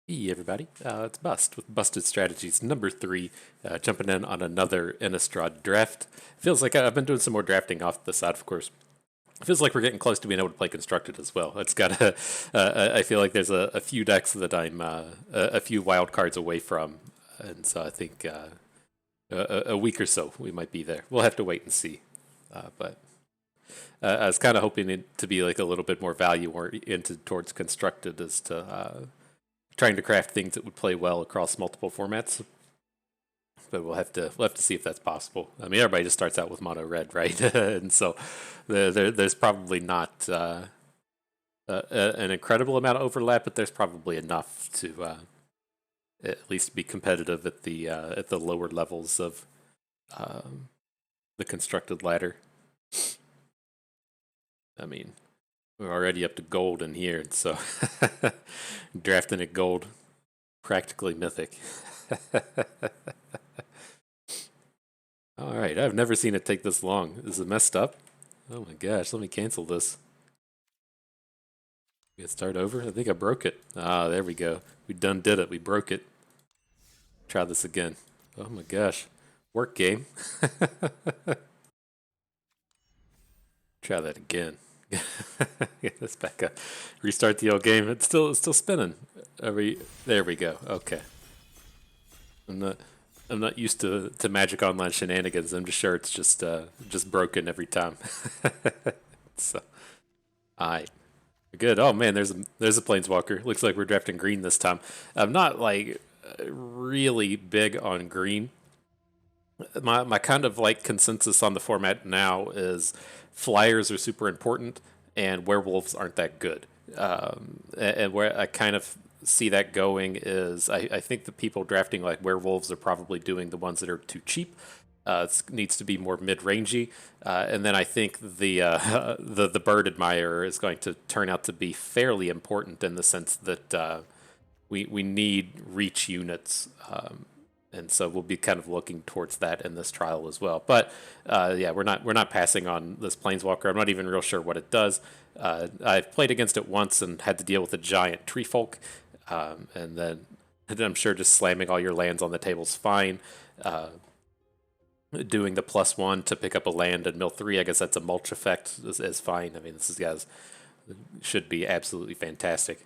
Hey everybody, it's Bust with Busted Strategies number 3, jumping in on another Innistrad draft. Feels like I've been doing some more drafting off the side, of course. Feels like we're getting close to being able to play Constructed as well. It's got I feel like there's a few decks that I'm a few wild cards away from, and so I think a week or so we might be there. We'll have to wait and see. But I was kind of hoping it to be like a little bit more value oriented towards Constructed as to trying to craft things that would play well across multiple formats. But we'll have to see if that's possible. I mean, everybody just starts out with mono red, right? And so there's probably not an incredible amount of overlap, but there's probably enough to at least be competitive at the lower levels of the constructed ladder. I mean, we're already up to gold in here, so drafting at gold, practically mythic. All right, I've never seen it take this long. Is it messed up? Oh my gosh, let me cancel this. Get start over? I think I broke it. Ah, there we go. We done did it. We broke it. Try this again. Oh my gosh. Work game. Try that again. Get this back up. Restart the old game. It's still spinning. There we go. Okay. I'm not I'm not used to Magic Online shenanigans. I'm just sure it's just broken every time. So, alright. Good. Oh man, there's a planeswalker. Looks like we're drafting green this time. I'm not like really big on green. My kind of like consensus on the format now is flyers are super important and werewolves aren't that good. And where I kind of see that going is I think the people drafting like werewolves are probably doing the ones that are too cheap. It needs to be more mid-rangey, and then I think the bird admirer is going to turn out to be fairly important in the sense that we need reach units, and so we'll be kind of looking towards that in this trial as well. But yeah, we're not passing on this planeswalker. I'm not even real sure what it does. I've played against it once and had to deal with a giant tree folk, and then I'm sure just slamming all your lands on the table is fine. Doing the +1 to pick up a land and mill 3, I guess that's a mulch effect, is fine. I mean, this is guys should be absolutely fantastic.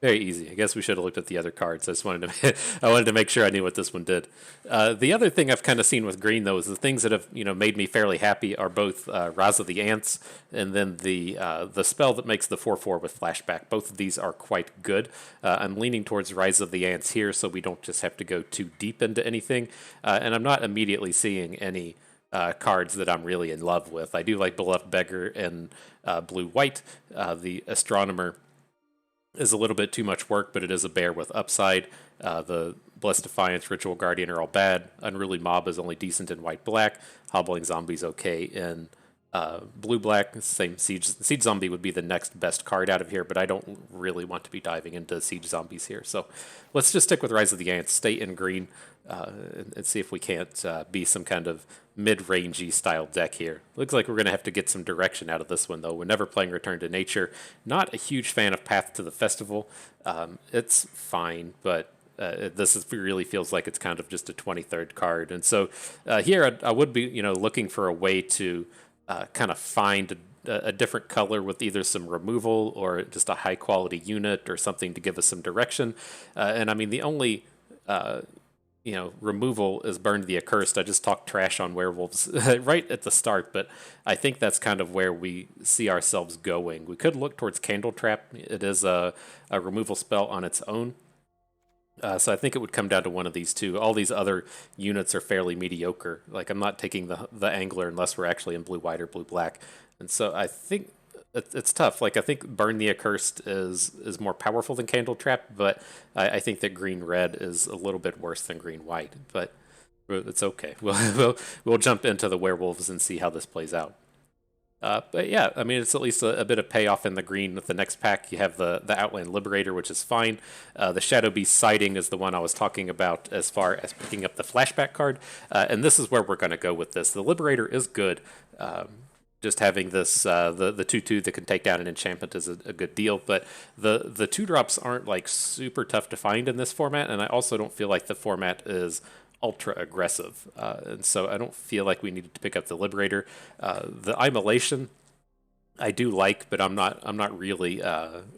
Very easy. I guess we should have looked at the other cards. I just wanted to I wanted to make sure I knew what this one did. The other thing I've kind of seen with green though is the things that have made me fairly happy are both Rise of the Ants and then the spell that makes the 4/4 with flashback. Both of these are quite good. I'm leaning towards Rise of the Ants here, so we don't just have to go too deep into anything. And I'm not immediately seeing any cards that I'm really in love with. I do like Beloved Beggar and Blue White. The Astronomer is a little bit too much work, but it is a bear with upside. The Blessed Defiance, Ritual Guardian are all bad. Unruly Mob is only decent in white black. Hobbling Zombie's okay in blue black. Same Siege Zombie would be the next best card out of here, but I don't really want to be diving into Siege Zombies here. So let's just stick with Rise of the Ants, stay in green, and see if we can't be some kind of mid-rangey style deck here. Looks like we're going to have to get some direction out of this one, though. We're never playing Return to Nature. Not a huge fan of Path to the Festival. It's fine, but really feels like it's kind of just a 23rd card. And so here I would be, looking for a way to kind of find a different color with either some removal or just a high quality unit or something to give us some direction. And I mean, the only removal is Burn the Accursed. I just talked trash on werewolves right at the start, but I think that's kind of where we see ourselves going. We could look towards Candle Trap. It is a removal spell on its own. So I think it would come down to one of these two. All these other units are fairly mediocre. Like, I'm not taking the Angler unless we're actually in blue-white or blue-black. And so I think it's tough. Like, I think Burn the Accursed is more powerful than Candle Trap, but I think that green-red is a little bit worse than green-white. But it's okay. We'll jump into the werewolves and see how this plays out. But yeah, I mean, it's at least a bit of payoff in the green with the next pack. You have the Outland Liberator, which is fine. The Shadow Beast Sighting is the one I was talking about as far as picking up the flashback card. And this is where we're going to go with this. The Liberator is good. just having this the 2/2 that can take down an enchantment is a good deal. But the 2 drops aren't like super tough to find in this format, and I also don't feel like the format is ultra aggressive, and so I don't feel like we needed to pick up the Liberator. The Immolation I do like, but I'm not really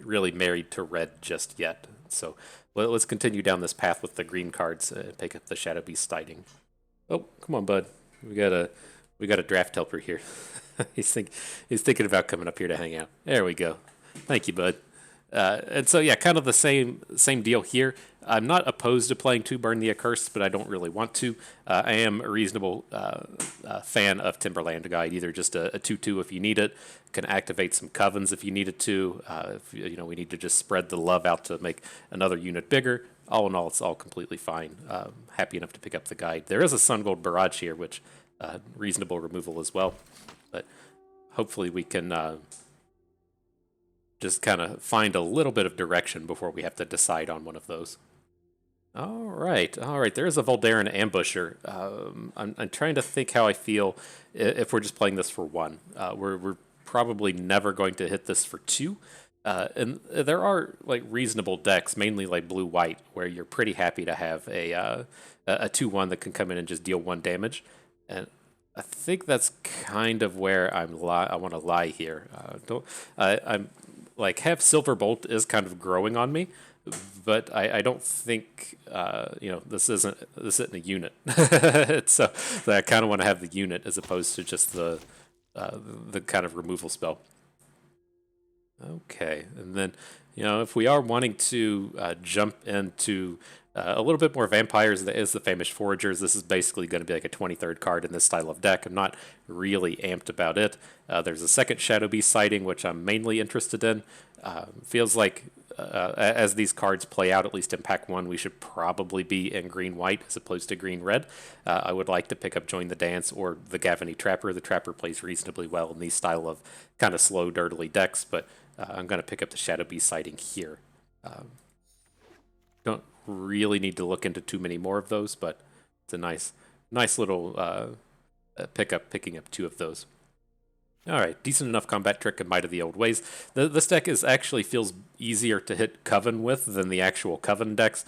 really married to red just yet. So let's continue down this path with the green cards and pick up the Shadow Beast Stiting. Oh, come on, bud. We got a we got a draft helper here. He's thinking about coming up here to hang out. There we go. Thank you, bud. And so yeah, kind of the same deal here. I'm not opposed to playing two Burn the Accursed, but I don't really want to. I am a reasonable fan of Timberland Guide, either just a 2/2 if you need it, can activate some covens if you needed to. If we need to just spread the love out to make another unit bigger. All in all, it's all completely fine. Happy enough to pick up the guide. There is a Sun Gold Barrage here, which reasonable removal as well, but hopefully we can just kind of find a little bit of direction before we have to decide on one of those. All right. There's a Voldaren Ambusher. I'm trying to think how I feel if we're just playing this for one. We're probably never going to hit this for two. And there are like reasonable decks, mainly like blue-white, where you're pretty happy to have a 2/1 that can come in and just deal 1 damage. And I think that's kind of where I want to lie here. I'm like have Silverbolt is kind of growing on me, but I don't think this isn't a unit. So I kind of want to have the unit as opposed to just the kind of removal spell. Okay, and then if we are wanting to jump into a little bit more vampires, that is the Famished Foragers. This is basically going to be like a 23rd card in this style of deck. I'm not really amped about it. There's a second Shadow Beast sighting, which I'm mainly interested in. Feels like as these cards play out, at least in pack 1, we should probably be in green-white as opposed to green-red. I would like to pick up Join the Dance or the Gavany Trapper. The Trapper plays reasonably well in these style of kind of slow, dirtily decks, but I'm going to pick up the Shadow Beast sighting here. Don't really need to look into too many more of those, but it's a nice little picking up 2 of those. All right, decent enough combat trick and Might of the Old Ways. This deck actually feels easier to hit Coven with than the actual Coven decks,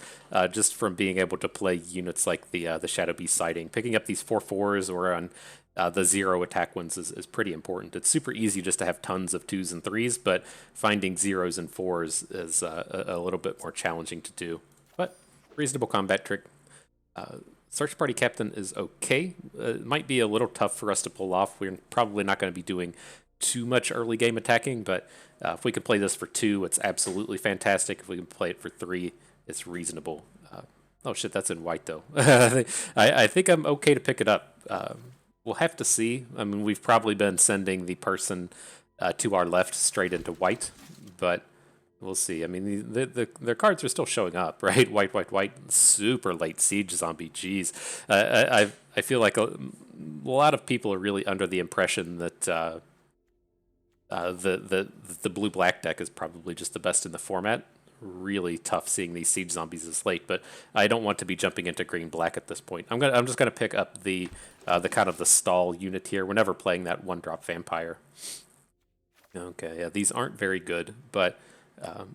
just from being able to play units like the Shadow Beast sighting. Picking up these 4/4s or on the 0 attack ones is pretty important. It's super easy just to have tons of 2s and 3s, but finding 0s and 4s is a little bit more challenging to do. But reasonable combat trick. Search Party Captain is okay. It might be a little tough for us to pull off. We're probably not going to be doing too much early game attacking, but if we can play this for 2, it's absolutely fantastic. If we can play it for 3, it's reasonable. Oh shit, that's in white though. I think I'm okay to pick it up. We'll have to see. I mean, we've probably been sending the person to our left straight into white, but we'll see. I mean, their cards are still showing up, right? White, super late Siege Zombie. Jeez, I feel like a lot of people are really under the impression that the blue-black deck is probably just the best in the format. Really tough seeing these Siege Zombies this late, but I don't want to be jumping into green-black at this point. I'm just gonna pick up the kind of the stall unit here. We're never playing that 1-drop vampire. Okay, yeah, these aren't very good, but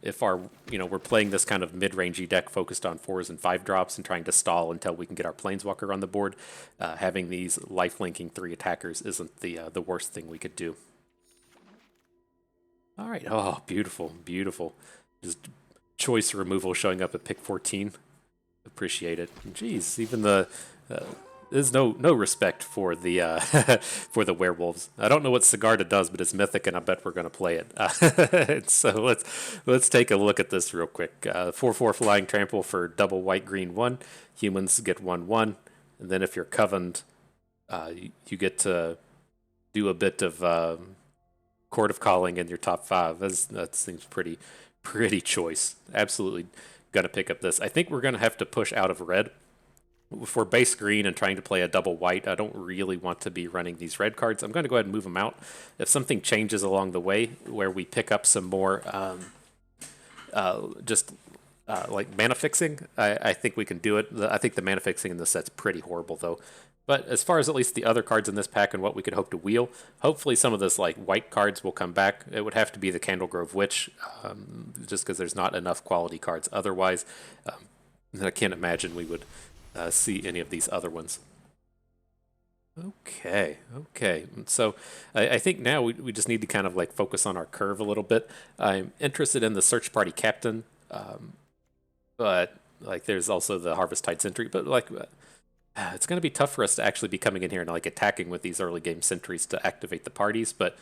if we're playing this kind of mid-rangey deck focused on 4s and 5 drops and trying to stall until we can get our Planeswalker on the board, having these life-linking 3 attackers isn't the worst thing we could do. All right, oh, beautiful. Just choice removal showing up at pick 14. Appreciate it. Jeez, even there's no respect for the for the werewolves. I don't know what Sigarda does, but it's mythic, and I bet we're going to play it. So let's take a look at this real quick. 4/4 Flying Trample for double white green 1. Humans get 1/1, and then if you're covened, you get to do a bit of Court of Calling in your top 5. That seems pretty choice. Absolutely going to pick up this. I think we're going to have to push out of red. If we're base green and trying to play a double white, I don't really want to be running these red cards. I'm going to go ahead and move them out. If something changes along the way where we pick up some more like mana fixing, I think we can do it. I think the mana fixing in this set's pretty horrible, though. But as far as at least the other cards in this pack and what we could hope to wheel, hopefully some of this like white cards will come back. It would have to be the Candlegrove Witch, just because there's not enough quality cards otherwise. I can't imagine we would see any of these other ones. Okay, okay. So I think now we just need to kind of like focus on our curve a little bit. I'm interested in the Search Party Captain, but like there's also the Harvest Tide Sentry, but like it's going to be tough for us to actually be coming in here and like attacking with these early game sentries to activate the parties. But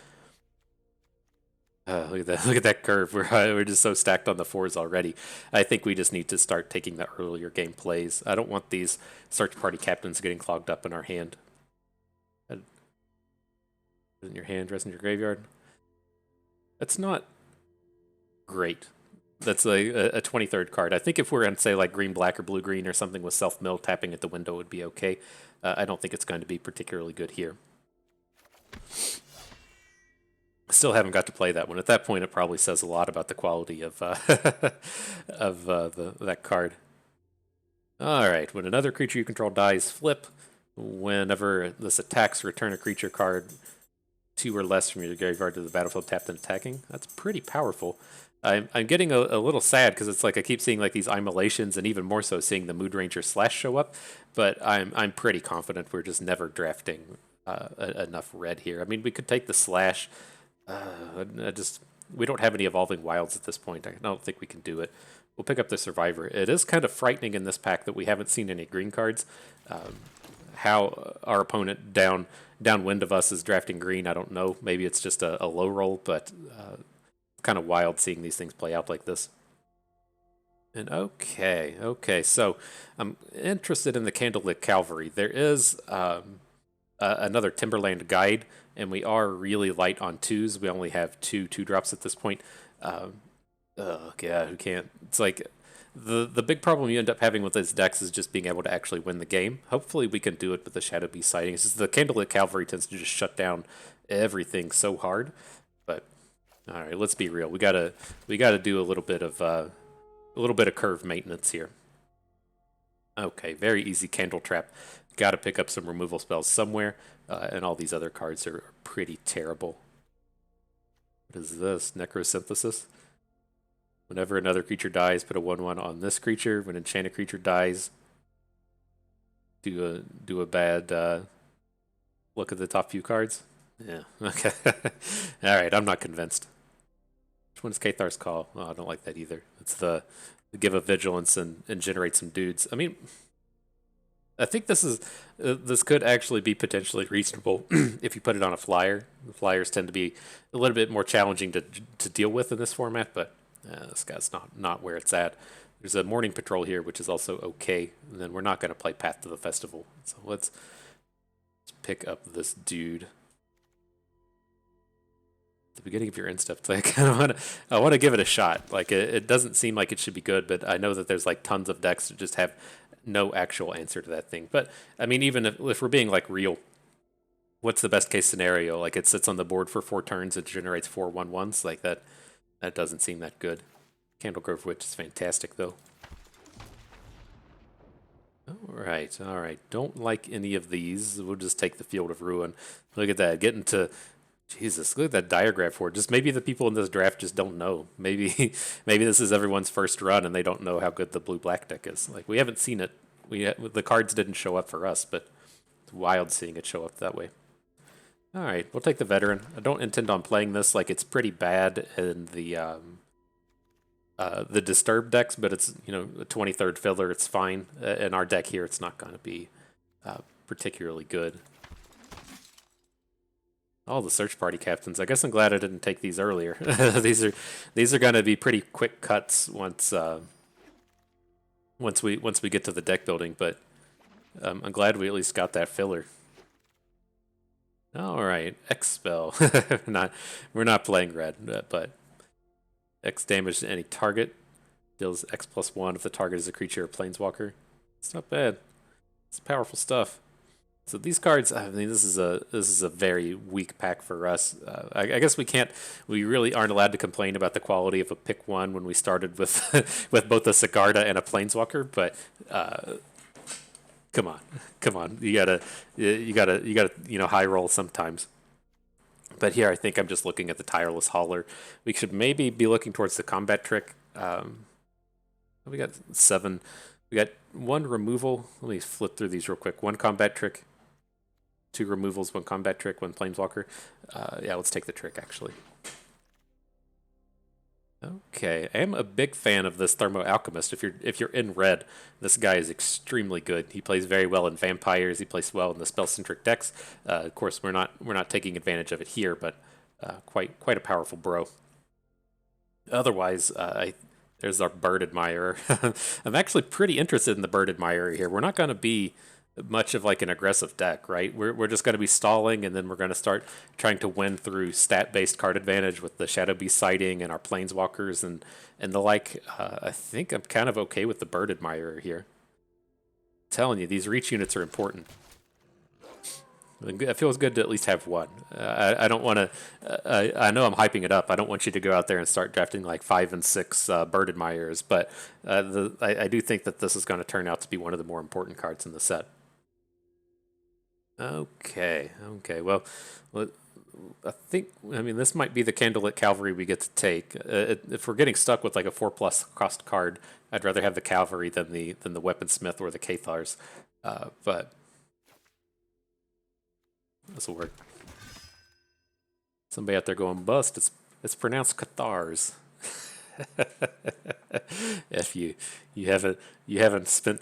look at that! Look at that curve. We're just so stacked on the fours already. I think we just need to start taking the earlier game plays. I don't want these Search Party Captains getting clogged up in our hand. In your hand, rest in your graveyard. That's not great. That's a 23rd card. I think if we're on, say, like green-black or blue-green or something with self-mill, tapping at the window would be okay. I don't think it's going to be particularly good here. Still haven't got to play that one. At that point, it probably says a lot about the quality of that card. All right. When another creature you control dies, flip. Whenever this attacks, return a creature card 2 or less from your graveyard to the battlefield tapped and attacking. That's pretty powerful. I'm getting a little sad because it's like I keep seeing like these immolations and even more so seeing the Mood Ranger Slash show up, but I'm pretty confident we're just never drafting enough red here. I mean, we could take the Slash. We don't have any Evolving Wilds at this point. I don't think we can do it. We'll pick up the Survivor. It is kind of frightening in this pack that we haven't seen any green cards. How our opponent downwind of us is drafting green, I don't know. Maybe it's just a low roll, but kind of wild seeing these things play out like this. And okay, so I'm interested in the Candlelit Cavalry. There is another Timberland Guide, and we are really light on 2s. We only have 2/2 at this point. Oh god, who can't? It's like the big problem you end up having with these decks is just being able to actually win the game. Hopefully we can do it with the Shadow Beast sighting. It's just the Candlelit Cavalry tends to just shut down everything so hard. But all right, let's be real. We gotta do a little bit of curve maintenance here. Okay, very easy Candle Trap. Got to pick up some removal spells somewhere, and all these other cards are pretty terrible. What is this? Necrosynthesis? Whenever another creature dies, put a 1/1 on this creature. When an enchanted creature dies, do a bad look at the top few cards. Yeah, okay. All right, I'm not convinced. Which one is Kathar's Call? Oh, I don't like that either. It's the give a vigilance and generate some dudes. I mean, I think this could actually be potentially reasonable if you put it on a flyer. The flyers tend to be a little bit more challenging to deal with in this format, but this guy's not where it's at. There's a Morning Patrol here, which is also okay. And then we're not going to play Path to the Festival. So let's pick up this dude. At the beginning of your end stuff, like I want to give it a shot. Like it doesn't seem like it should be good, but I know that there's like tons of decks that just have no actual answer to that thing. But I mean, even if we're being like real, what's the best case scenario? Like it sits on the board for 4 turns, it generates 4 1/1s. Like that doesn't seem that good. Candlegrove Witch is fantastic though. All right. Don't like any of these. We'll just take the Field of Ruin. Look at that, getting to Jesus. Look at that diagram for it. Just maybe the people in this draft just don't know. Maybe this is everyone's first run and they don't know how good the blue-black deck is. Like we haven't seen it. The cards didn't show up for us, but it's wild seeing it show up that way. All right, we'll take the Veteran. I don't intend on playing this. Like it's pretty bad in the Disturbed decks, but it's a 23rd filler. It's fine. In our deck here, it's not going to be particularly good. All the Search Party Captains. I guess I'm glad I didn't take these earlier. these are going to be pretty quick cuts once we get to the deck building. But I'm glad we at least got that filler. All right, Expel. We're not playing red, but X damage to any target deals X+1 if the target is a creature or planeswalker. It's not bad. It's powerful stuff. So these cards, I mean, this is a very weak pack for us. I guess we really aren't allowed to complain about the quality of a pick 1 when we started with with both a Sigarda and a planeswalker, but Come on, come on. You gotta, high roll sometimes. But here, I think I'm just looking at the tireless hauler. We should maybe be looking towards the combat trick. We got 7. We got 1 removal. Let me flip through these real quick. 1 combat trick, 2 removals, 1 combat trick, 1 planeswalker. Yeah, let's take the trick actually. Okay, I am a big fan of this Thermo Alchemist. If you're in red, this guy is extremely good. He plays very well in vampires. He plays well in the spell-centric decks. Of course, we're not taking advantage of it here, but quite a powerful bro. Otherwise, there's our Bird Admirer. I'm actually pretty interested in the Bird Admirer here. We're not going to be much of like an aggressive deck, right? We're just going to be stalling, and then we're going to start trying to win through stat-based card advantage with the Shadow Beast sighting and our Planeswalkers and the like. I think I'm kind of okay with the Bird Admirer here. I'm telling you, these reach units are important. It feels good to at least have 1. I don't want to. I know I'm hyping it up. I don't want you to go out there and start drafting like 5 and 6 Bird Admirers, but I do think that this is going to turn out to be one of the more important cards in the set. Okay. Well, I mean, this might be the Candlelit Cavalry we get to take. If we're getting stuck with like a 4+ cost card, I'd rather have the Cavalry than the Weaponsmith or the Cathars. But this will work. Somebody out there going bust. It's pronounced Cathars. If you haven't spent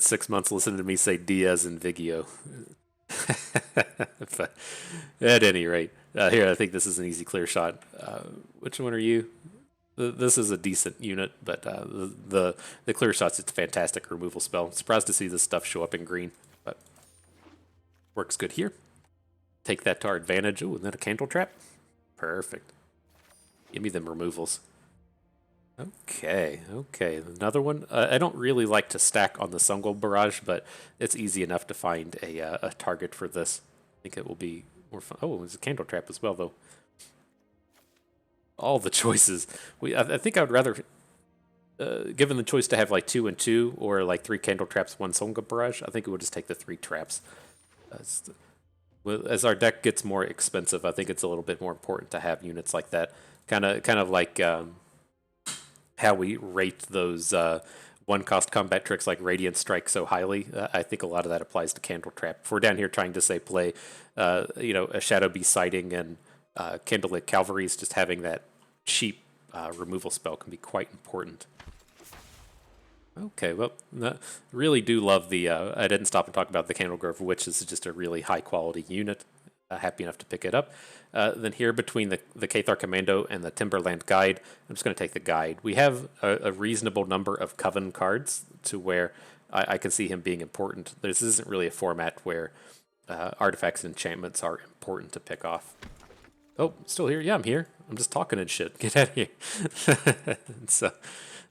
6 months listening to me say Diaz and Vigio. But at any rate, here I think this is an easy clear shot. Which one are you? This is a decent unit, but the clear shot's it's a fantastic removal spell. I'm surprised to see this stuff show up in green, but works good here. Take that to our advantage. Oh, and then a Candle Trap. Perfect. Give me them removals. Okay. Another one. I don't really like to stack on the Sungold Barrage, but it's easy enough to find a target for this. I think it will be more fun. Oh, there's a Candle Trap as well, though. All the choices. I think I would rather, given the choice to have like 2 and 2 or like 3 Candle Traps, 1 Sungold Barrage, I think it would just take the 3 traps. As our deck gets more expensive, I think it's a little bit more important to have units like that. Kind of like how we rate those 1-cost combat tricks like Radiant Strike so highly. I think a lot of that applies to Candle Trap. If we're down here trying to say play, a Shadow Beast sighting and Candlelit Cavalries, just having that cheap removal spell can be quite important. Okay, well, really do love the. I didn't stop and talk about the Candlegrove Witch. This is just a really high quality unit. Happy enough to pick it up. Then here between the Cathar Commando and the Timberland Guide, I'm just going to take the Guide. We have a reasonable number of Coven cards to where I can see him being important. This isn't really a format where artifacts and enchantments are important to pick off. Oh, still here? Yeah, I'm here. I'm just talking and shit. Get out of here. So,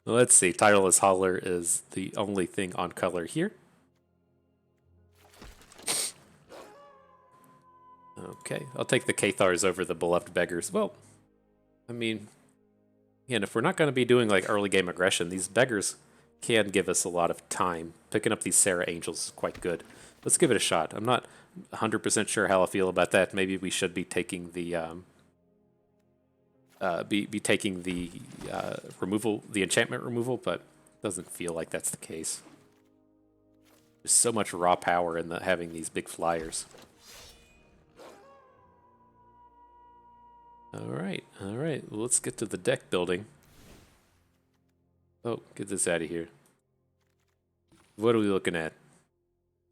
let's see. Tireless Hauler is the only thing on color here. Okay, I'll take the Cathars over the Beloved Beggars. Well, I mean, again, if we're not going to be doing like early game aggression, these Beggars can give us a lot of time. Picking up these Sarah Angels is quite good. Let's give it a shot. I'm not 100% sure how I feel about that. Maybe we should be taking the removal, the enchantment removal, but it doesn't feel like that's the case. There's so much raw power in having these big flyers. All right. Well, let's get to the deck building. Oh, get this out of here. What are we looking at?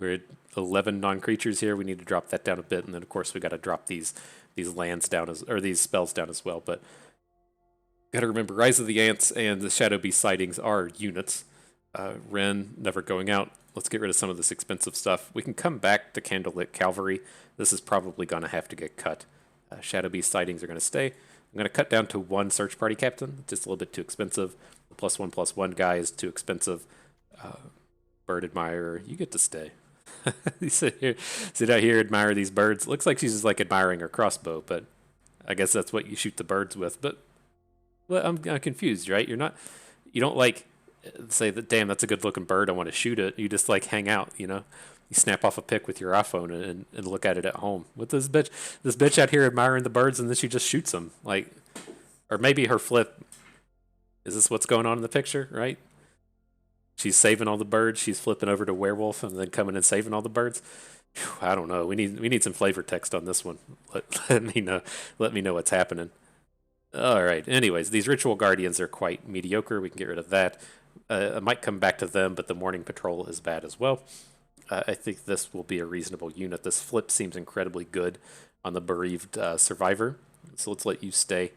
We're at 11 non-creatures here. We need to drop that down a bit, and then of course we got to drop these lands down these spells down as well. But got to remember, Rise of the Ants and the Shadow Beast sightings are units. Wren never going out. Let's get rid of some of this expensive stuff. We can come back to Candlelit Cavalry. This is probably going to have to get cut. Shadow Beast sightings are going to stay. I'm going to cut down to 1 Search Party Captain. Just a little bit too expensive. The +1/+1 guy is too expensive. Bird Admirer, you get to stay. You sit out here, admire these birds. Looks like she's just like admiring her crossbow, but I guess that's what you shoot the birds with. But well, I'm confused, right? You don't like say that, damn, that's a good looking bird, I want to shoot it. You just like hang out, you know. You snap off a pic with your iPhone and look at it at home. With this bitch out here admiring the birds, and then she just shoots them. Like, or maybe her flip. Is this what's going on in the picture? Right? She's saving all the birds. She's flipping over to werewolf and then coming and saving all the birds. Whew, I don't know. We need some flavor text on this one. Let me know. Let me know what's happening. All right. Anyways, these ritual guardians are quite mediocre. We can get rid of that. I might come back to them, but the morning patrol is bad as well. I think this will be a reasonable unit. This flip seems incredibly good on the bereaved survivor. So let's let you stay.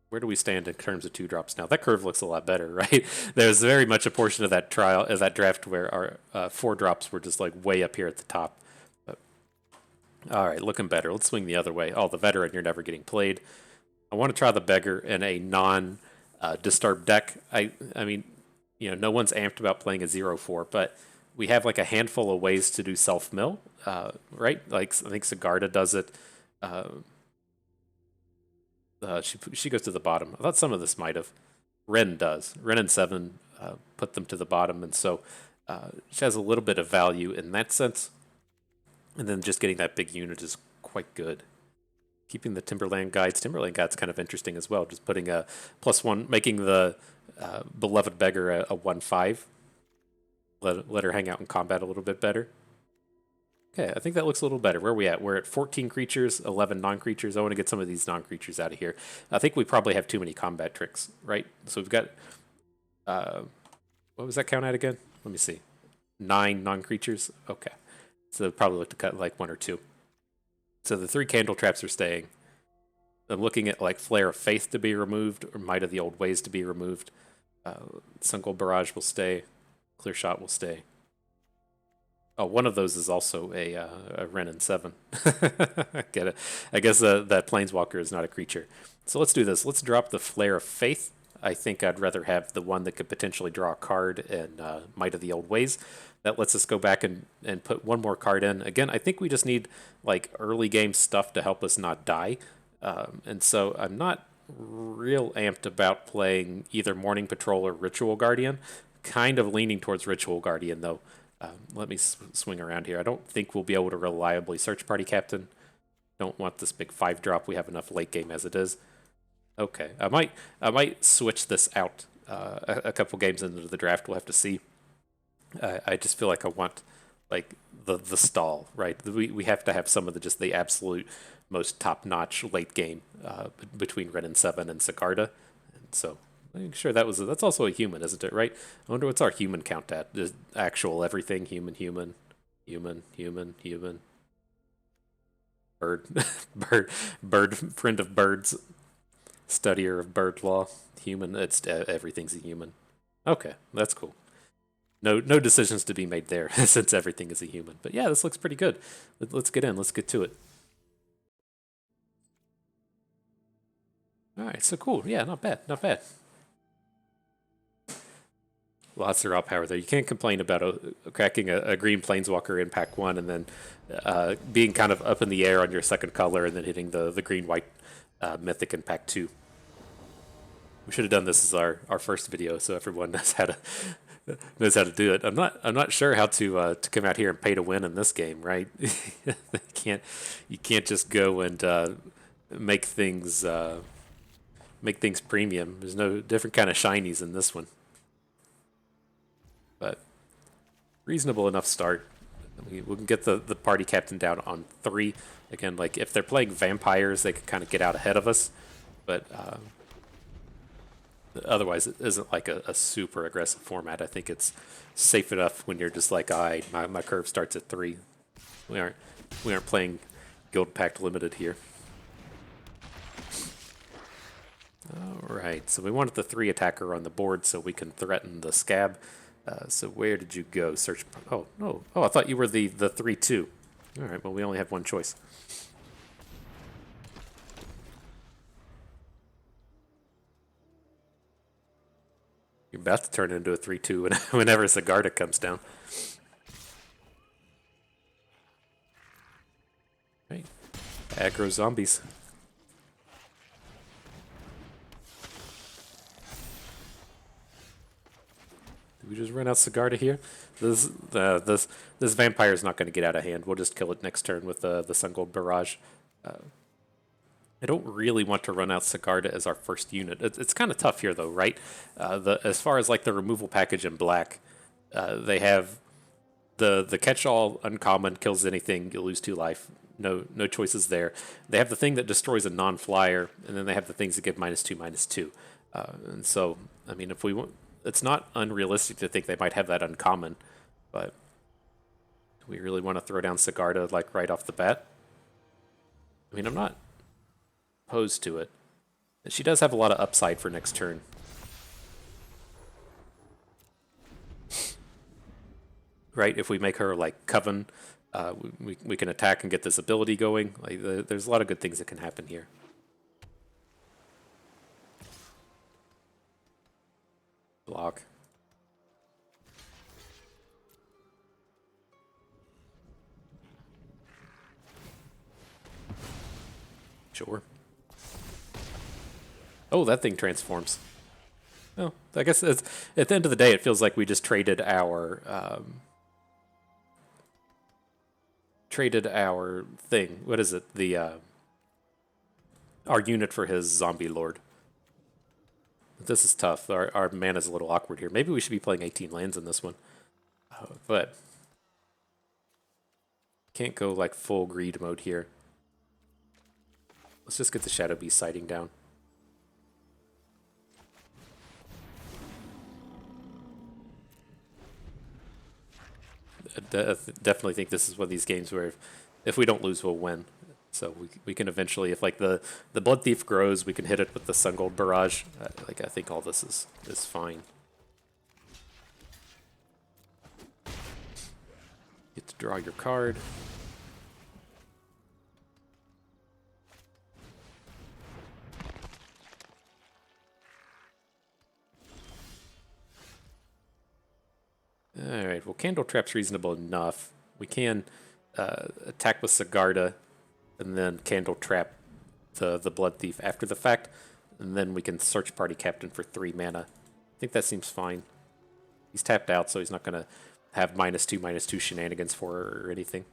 Where do we stand in terms of 2-drops now? That curve looks a lot better, right? There's very much a portion of that draft where our 4-drops were just like way up here at the top. But, all right, looking better. Let's swing the other way. Oh, the veteran, you're never getting played. I want to try the beggar in a non-disturbed deck. I mean, you know, no one's amped about playing a 0/4, but we have like a handful of ways to do self-mill, right? Like I think Sigarda does it. She goes to the bottom. I thought some of this might have. Wren does. Wren and 7 put them to the bottom, and so she has a little bit of value in that sense. And then just getting that big unit is quite good. Keeping the Timberland Guides. Timberland Guides kind of interesting as well. Just putting a +1, making the beloved beggar a 1/5. Let her hang out in combat a little bit better. Okay, I think that looks a little better. Where are we at? We're at 14 creatures, 11 non-creatures. I want to get some of these non-creatures out of here. I think we probably have too many combat tricks, right? So we've got, what was that count at again? Let me see. 9 non-creatures? Okay. So probably look to cut like 1 or 2. So the 3 candle traps are staying. I'm looking at like Flare of Faith to be removed, or Might of the Old Ways to be removed. Sunkel Barrage will stay. Clear Shot will stay. Oh, one of those is also a Wren and 7. Get it? I guess that Planeswalker is not a creature. So let's do this. Let's drop the Flare of Faith. I think I'd rather have the one that could potentially draw a card in Might of the Old Ways. That lets us go back and put one more card in. Again, I think we just need like early game stuff to help us not die. And so I'm not real amped about playing either Morning Patrol or Ritual Guardian. Kind of leaning towards Ritual Guardian, though. Let me swing around here. I don't think we'll be able to reliably search Party Captain. Don't want this big 5-drop. We have enough late game as it is. Okay, I might switch this out a couple games into the draft. We'll have to see. I just feel like I want like the stall, right? We have to have some of the absolute most top-notch late game between Wren and 7 and Sigarda. And so I'm sure that's also a human, isn't it, right? I wonder what's our human count at. Just actual everything, human. Bird, friend of birds, studier of bird law, human. It's everything's a human. Okay, that's cool. No decisions to be made there since everything is a human. But yeah, this looks pretty good. Let's get in. Let's get to it. All right, so cool. Yeah, not bad. Not bad. Lots of raw power there. You can't complain about cracking a green planeswalker in pack 1 and then being kind of up in the air on your second color and then hitting the green-white mythic in pack 2. We should have done this as our first video so everyone knows how to do it. I'm not sure how to come out here and pay to win in this game, right? You can't just go and make things premium. There's no different kind of shinies in this one. But reasonable enough start. We can get the party captain down on 3. Again, like if they're playing vampires, they can kind of get out ahead of us. But otherwise, it isn't like a super aggressive format. I think it's safe enough when you're just like, my curve starts at 3. We aren't playing Guild Pact Limited here. All right, so we wanted the 3 attacker on the board so we can threaten the scab. So where did you go? Search. Oh, no. Oh, I thought you were the 3/2. All right, well, we only have one choice. You're about to turn into a 3/2 whenever Sigarda comes down. Right. Aggro zombies. we just run out Sigarda here? This vampire is not going to get out of hand. We'll just kill it next turn with the Sun Gold Barrage. I don't really want to run out Sigarda as our first unit. It's kind of tough here, though, right? As far as like the removal package in black, they have the catch-all uncommon kills anything. You lose 2 life. No choices there. They have the thing that destroys a non-flyer, and then they have the things that give -2/-2. And so, I mean, if we want, it's not unrealistic to think they might have that uncommon, but do we really want to throw down Sigarda like right off the bat? I mean, I'm not opposed to it. She does have a lot of upside for next turn. Right, if we make her like Coven, we can attack and get this ability going. Like, there's a lot of good things that can happen here. Block. Sure. Oh, that thing transforms. Oh, I guess it's, at the end of the day, it feels like we just traded our thing. What is it? The our unit for his zombie lord. This is tough. Our mana's a little awkward here. Maybe we should be playing 18 lands in this one, but can't go like full greed mode here. Let's just get the Shadow Beast sighting down. I definitely think this is one of these games where if we don't lose, we'll win. So we can eventually, if like the Blood Thief grows, we can hit it with the Sun Gold Barrage. Like I think all this is fine. Get to draw your card. Alright, well, Candle Trap's reasonable enough. We can attack with Sigarda and then Candle Trap the Blood Thief after the fact, and then we can search Party Captain for 3 mana. I think that seems fine. He's tapped out, so he's not going to have -2/-2 shenanigans for her or anything.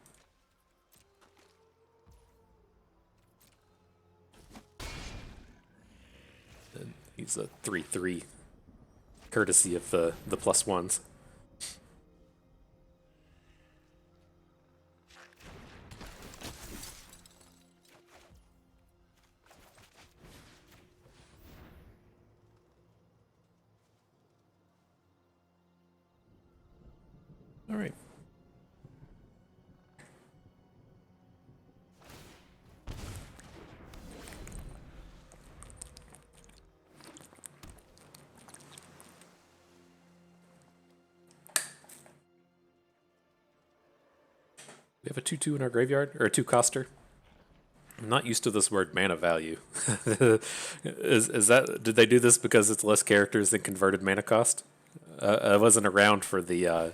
And he's a 3/3, courtesy of the +1s. All right. We have a 2/2 in our graveyard, or a 2-coster. I'm not used to this word mana value. Is that, did they do this because it's less characters than converted mana cost? I wasn't around for the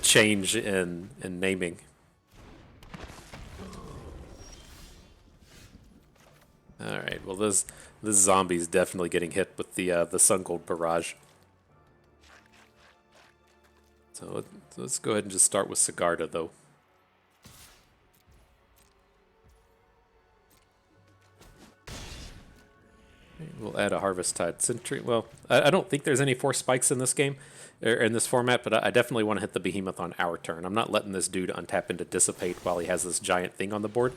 change in naming. All right. Well, this zombie's definitely getting hit with the Sun Gold Barrage. So let's go ahead and just start with Sigarda, though. We'll add a Harvest Tide Sentry. Well, I don't think there's any force spikes in this game, or in this format, but I definitely want to hit the Behemoth on our turn. I'm not letting this dude untap into Dissipate while he has this giant thing on the board.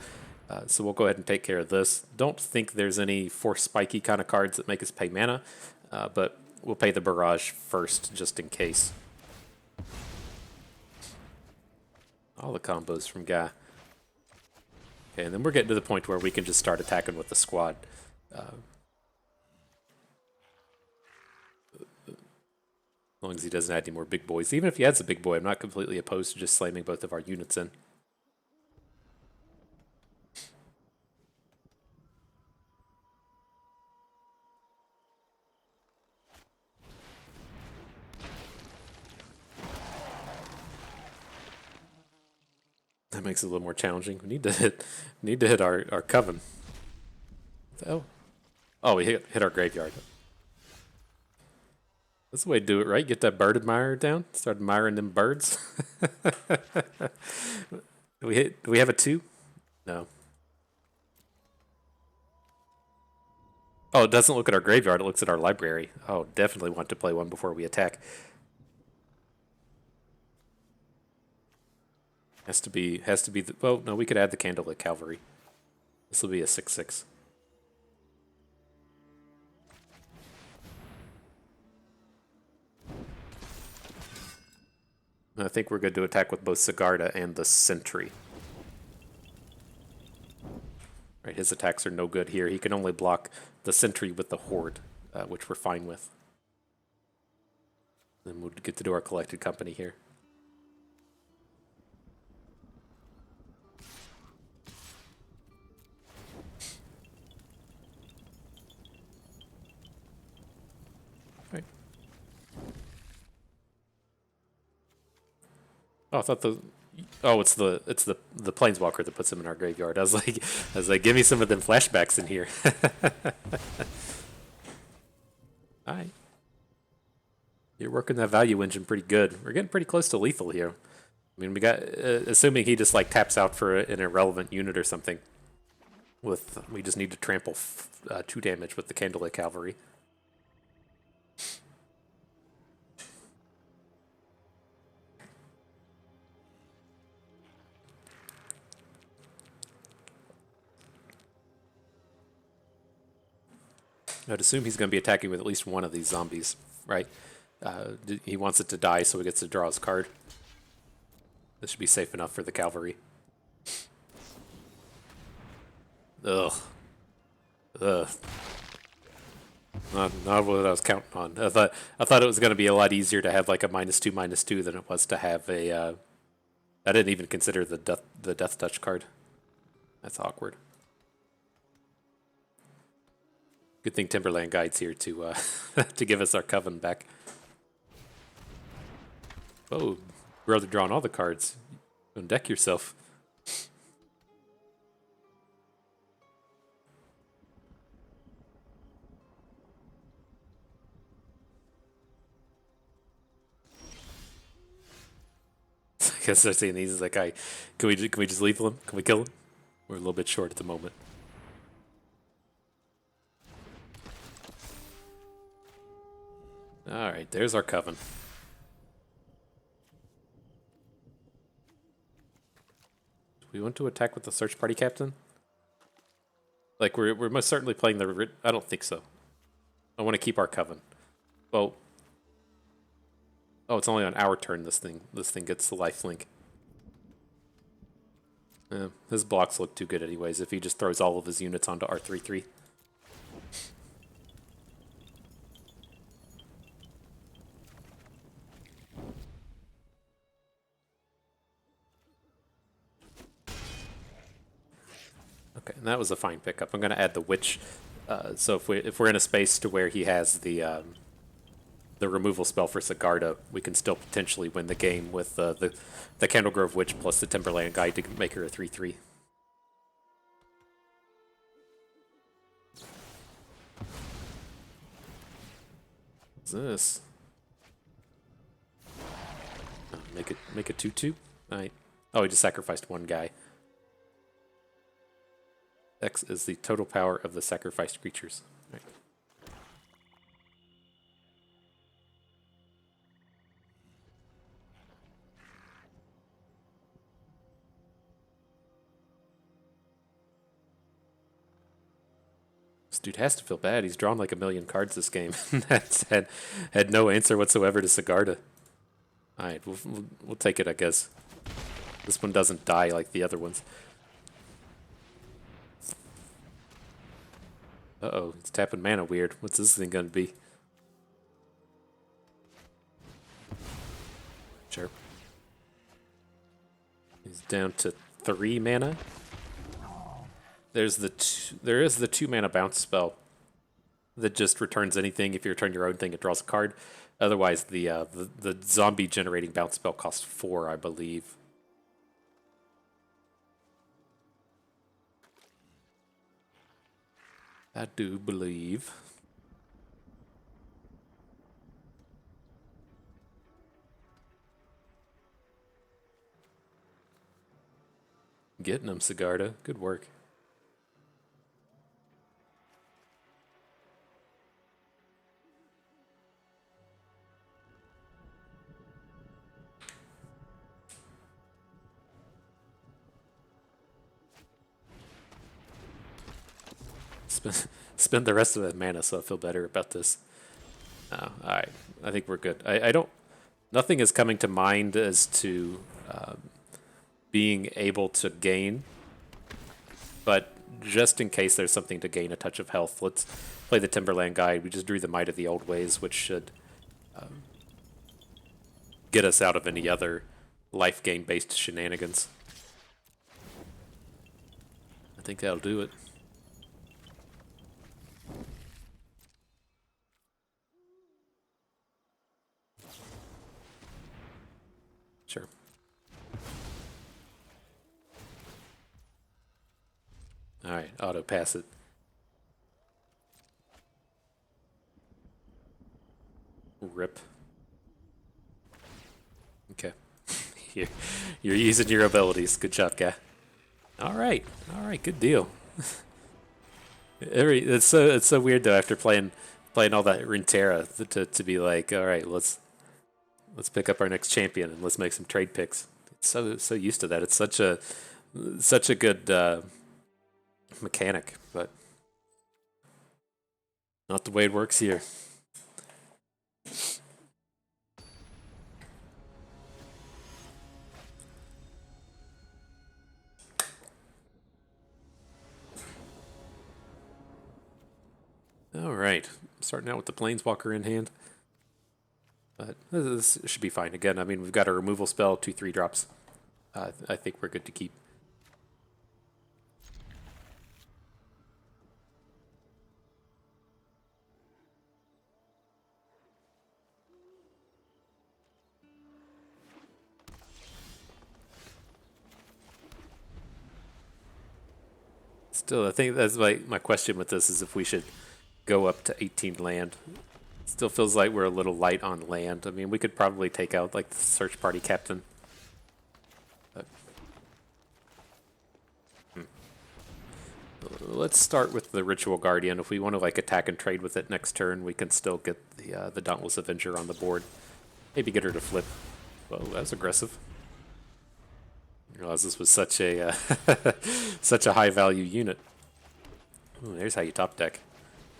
So we'll go ahead and take care of this. Don't think there's any force spiky kind of cards that make us pay mana, but we'll pay the Barrage first, just in case. All the combos from Guy. Okay, and then we're getting to the point where we can just start attacking with the squad. As long as he doesn't add any more big boys. Even if he adds a big boy, I'm not completely opposed to just slamming both of our units in. That makes it a little more challenging. We need to hit our Coven. Oh, we hit our graveyard. That's the way to do it, right? Get that bird admirer down. Start admiring them birds. Do we have a 2? No. Oh, it doesn't look at our graveyard. It looks at our library. Oh, definitely want to play one before we attack. Has to be the, well, no, we could add the Candlelit Cavalry. This will be a 6/6. I think we're good to attack with both Sigarda and the Sentry. Right, his attacks are no good here. He can only block the Sentry with the Horde, which we're fine with. Then we'll get to do our collected company here. Right. Oh, I thought the it's the planeswalker that puts him in our graveyard. I was like, give me some of them flashbacks in here. All right. You're working that value engine pretty good. We're getting pretty close to lethal here. I mean, we got assuming he just like taps out for an irrelevant unit or something. We just need to trample 2 damage with the Candlelit Cavalry. I'd assume he's going to be attacking with at least one of these zombies, right? He wants it to die so he gets to draw his card. This should be safe enough for the cavalry. Ugh. Ugh. Not what I was counting on. I thought it was going to be a lot easier to have like a -2/-2 than it was to have a. I didn't even consider the death touch card. That's awkward. Good thing Timberland Guide's here to to give us our coven back. Oh, brother, drawing all the cards. Don't deck yourself. I guess they're saying these is like, can we just lethal him? Can we kill him? We're a little bit short at the moment. All right, there's our coven. We want to attack with the search party captain? Like we're most certainly playing the. I don't think so. I want to keep our coven. Well, oh, it's only on our turn. This thing gets the life link. His blocks look too good anyways. If he just throws all of his units onto R3/3. Okay, and that was a fine pickup. I'm going to add the witch. So if we're in a space to where he has the removal spell for Sigarda, we can still potentially win the game with the Candlegrove Witch plus the Timberland Guide to make her a 3/3. What's this? Oh, make it 2/2. All right. Oh, he just sacrificed one guy. X is the total power of the sacrificed creatures. Right. This dude has to feel bad. He's drawn like a million cards this game. That's had no answer whatsoever to Sigarda. All right, we'll take it, I guess. This one doesn't die like the other ones. Uh-oh, it's tapping mana weird. What's this thing gonna be? Sure. He's down to 3 mana. There is the 2 mana bounce spell that just returns anything. If you return your own thing, it draws a card. Otherwise, the zombie generating bounce spell costs 4, I believe. I do believe. Getting them, Sigarda. Good work. Spend the rest of the mana, so I feel better about this. Oh, all right. I think we're good. I don't. Nothing is coming to mind as to being able to gain, but just in case there's something to gain a touch of health, let's play the Timberland Guide. We just drew the Might of the Old Ways, which should get us out of any other life gain based shenanigans. I think that'll do it. Sure. All right, auto pass it. Rip. Okay. You're using your abilities. Good job, guy. All right, good deal. It's so weird though after playing all that Runeterra to be like, all right, let's pick up our next champion and let's make some trade picks. It's so used to that. It's such a good mechanic, but not the way it works here. All right, starting out with the Planeswalker in hand. But this should be fine. Again, I mean, we've got a removal spell, 2/3 drops. I think we're good to keep. Still, I think that's my question with this is if we should go up to 18 land. Still feels like we're a little light on land. I mean, we could probably take out like the search party captain. But, let's start with the Ritual Guardian. If we want to like attack and trade with it next turn, we can still get the Dauntless Avenger on the board. Maybe get her to flip. Whoa, that was aggressive. I realized this was such a such a high value unit. Ooh, there's how you top deck.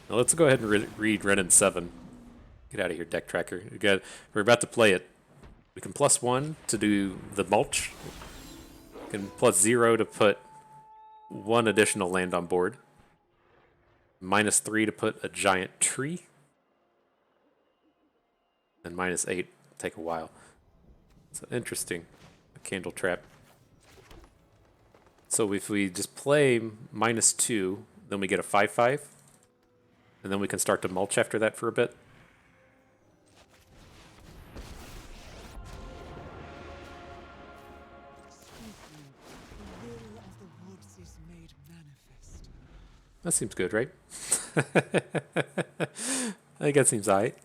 Now let's go ahead and read Wren 7. Get out of here, deck tracker. We're about to play it. We can +1 to do the mulch. We can +0 to put 1 additional land on board. -3 to put a giant tree. And -8 take a while. So interesting. A candle trap. So if we just play -2, then we get a 5/5. And then we can start to mulch after that for a bit. That seems good, right? I think that seems alright.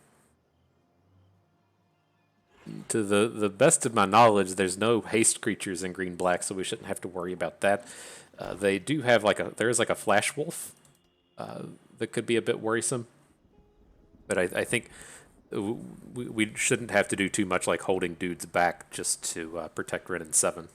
To the best of my knowledge, there's no haste creatures in green black, so we shouldn't have to worry about that. They do have there is like a flash wolf that could be a bit worrisome, but I think we shouldn't have to do too much like holding dudes back just to protect Wren 7.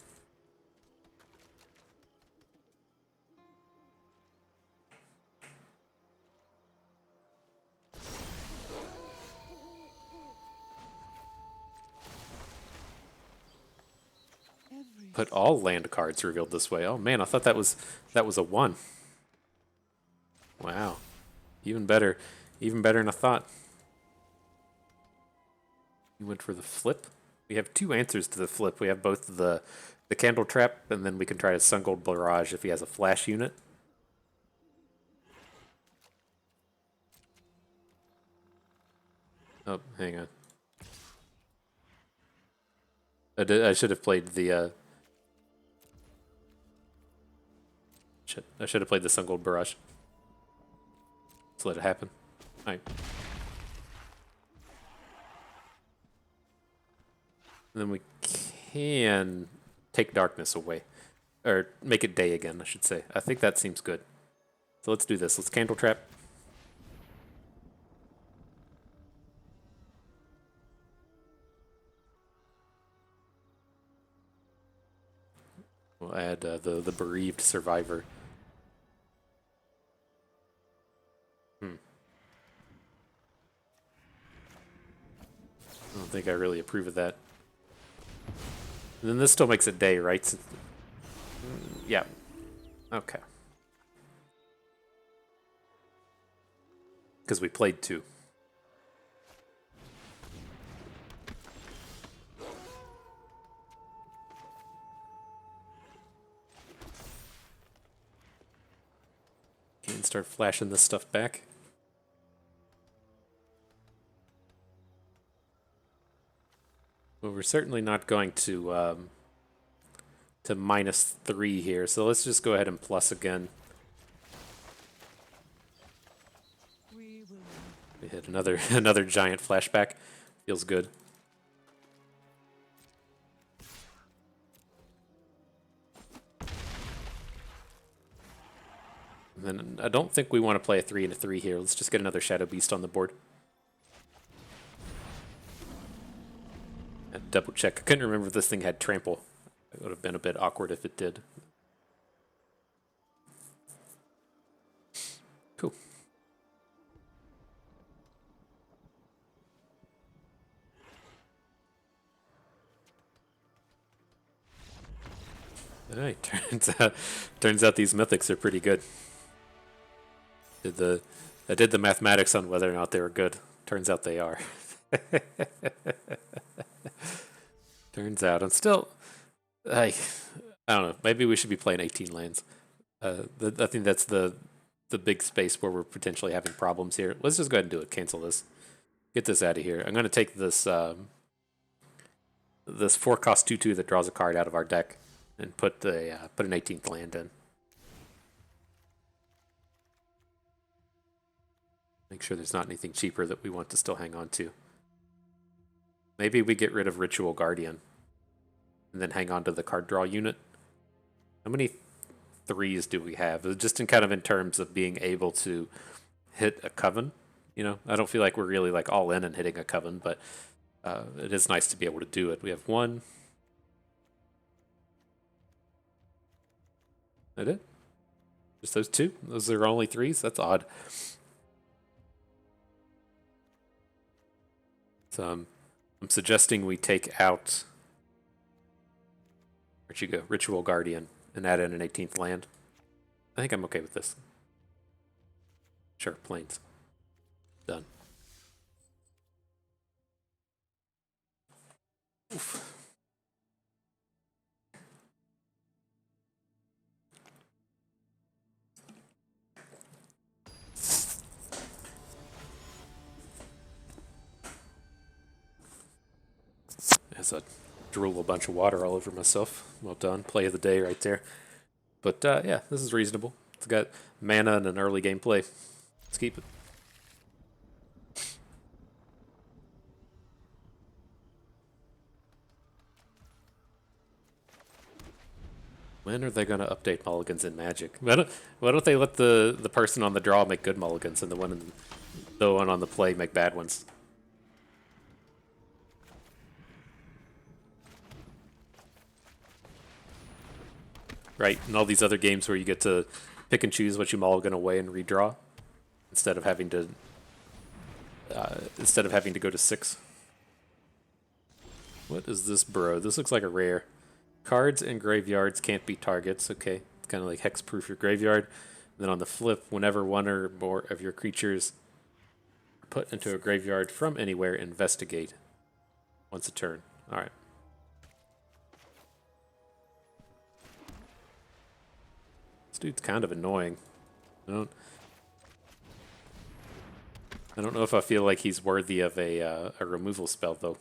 Put all land cards revealed this way. Oh man, I thought that was a 1. Wow, even better than I thought. You went for the flip. We have 2 answers to the flip. We have both the candle trap, and then we can try a Sun Gold Barrage if he has a flash unit. Oh, hang on. I should have played the. I should have played the Sun Gold Barrage. Let's let it happen. All right. And then we can take darkness away. Or make it day again, I should say. I think that seems good. So let's do this. Let's Candle Trap. We'll add the Bereaved Survivor. I don't think I really approve of that. And then this still makes it day, right? Yeah. Okay. Because we played 2. Can start flashing this stuff back. Well, we're certainly not going to -3 here, so let's just go ahead and plus again. We hit another giant flashback. Feels good. And then I don't think we want to play a 3 and a 3 here. Let's just get another Shadow Beast on the board. And double check. I couldn't remember if this thing had trample. It would have been a bit awkward if it did. Cool. Alright, turns out these mythics are pretty good. I did the mathematics on whether or not they were good. Turns out they are. Turns out. And still, I don't know. Maybe we should be playing 18 lands. I think that's the big space where we're potentially having problems here. Let's just go ahead and do it. Cancel this. Get this out of here. I'm going to take this this 4-cost 2/2 that draws a card out of our deck and put an 18th land in. Make sure there's not anything cheaper that we want to still hang on to. Maybe we get rid of Ritual Guardian and then hang on to the card draw unit. How many 3s do we have? Just in kind of in terms of being able to hit a Coven. You know, I don't feel like we're really like all in and hitting a Coven, but it is nice to be able to do it. We have 1. That it? Just those 2? Those are only 3s? That's odd. So I'm suggesting we take out, where'd you go? Ritual Guardian and add in an 18th land. I think I'm okay with this. Sure, planes. Done. Oof. As I drool a bunch of water all over myself. Well done. Play of the day right there. But yeah, this is reasonable. It's got mana and an early game play. Let's keep it. When are they going to update mulligans in Magic? Why don't they let the person on the draw make good mulligans and the one on the play make bad ones? Right, and all these other games where you get to pick and choose what you mulligan away and redraw instead of having to go to 6. What is this, bro? This looks like a rare. Cards and graveyards can't be targets. Okay, it's kind of like hexproof your graveyard. And then on the flip, whenever one or more of your creatures are put into a graveyard from anywhere, investigate once a turn. All right. This dude's kind of annoying. I don't know if I feel like he's worthy of a removal spell though.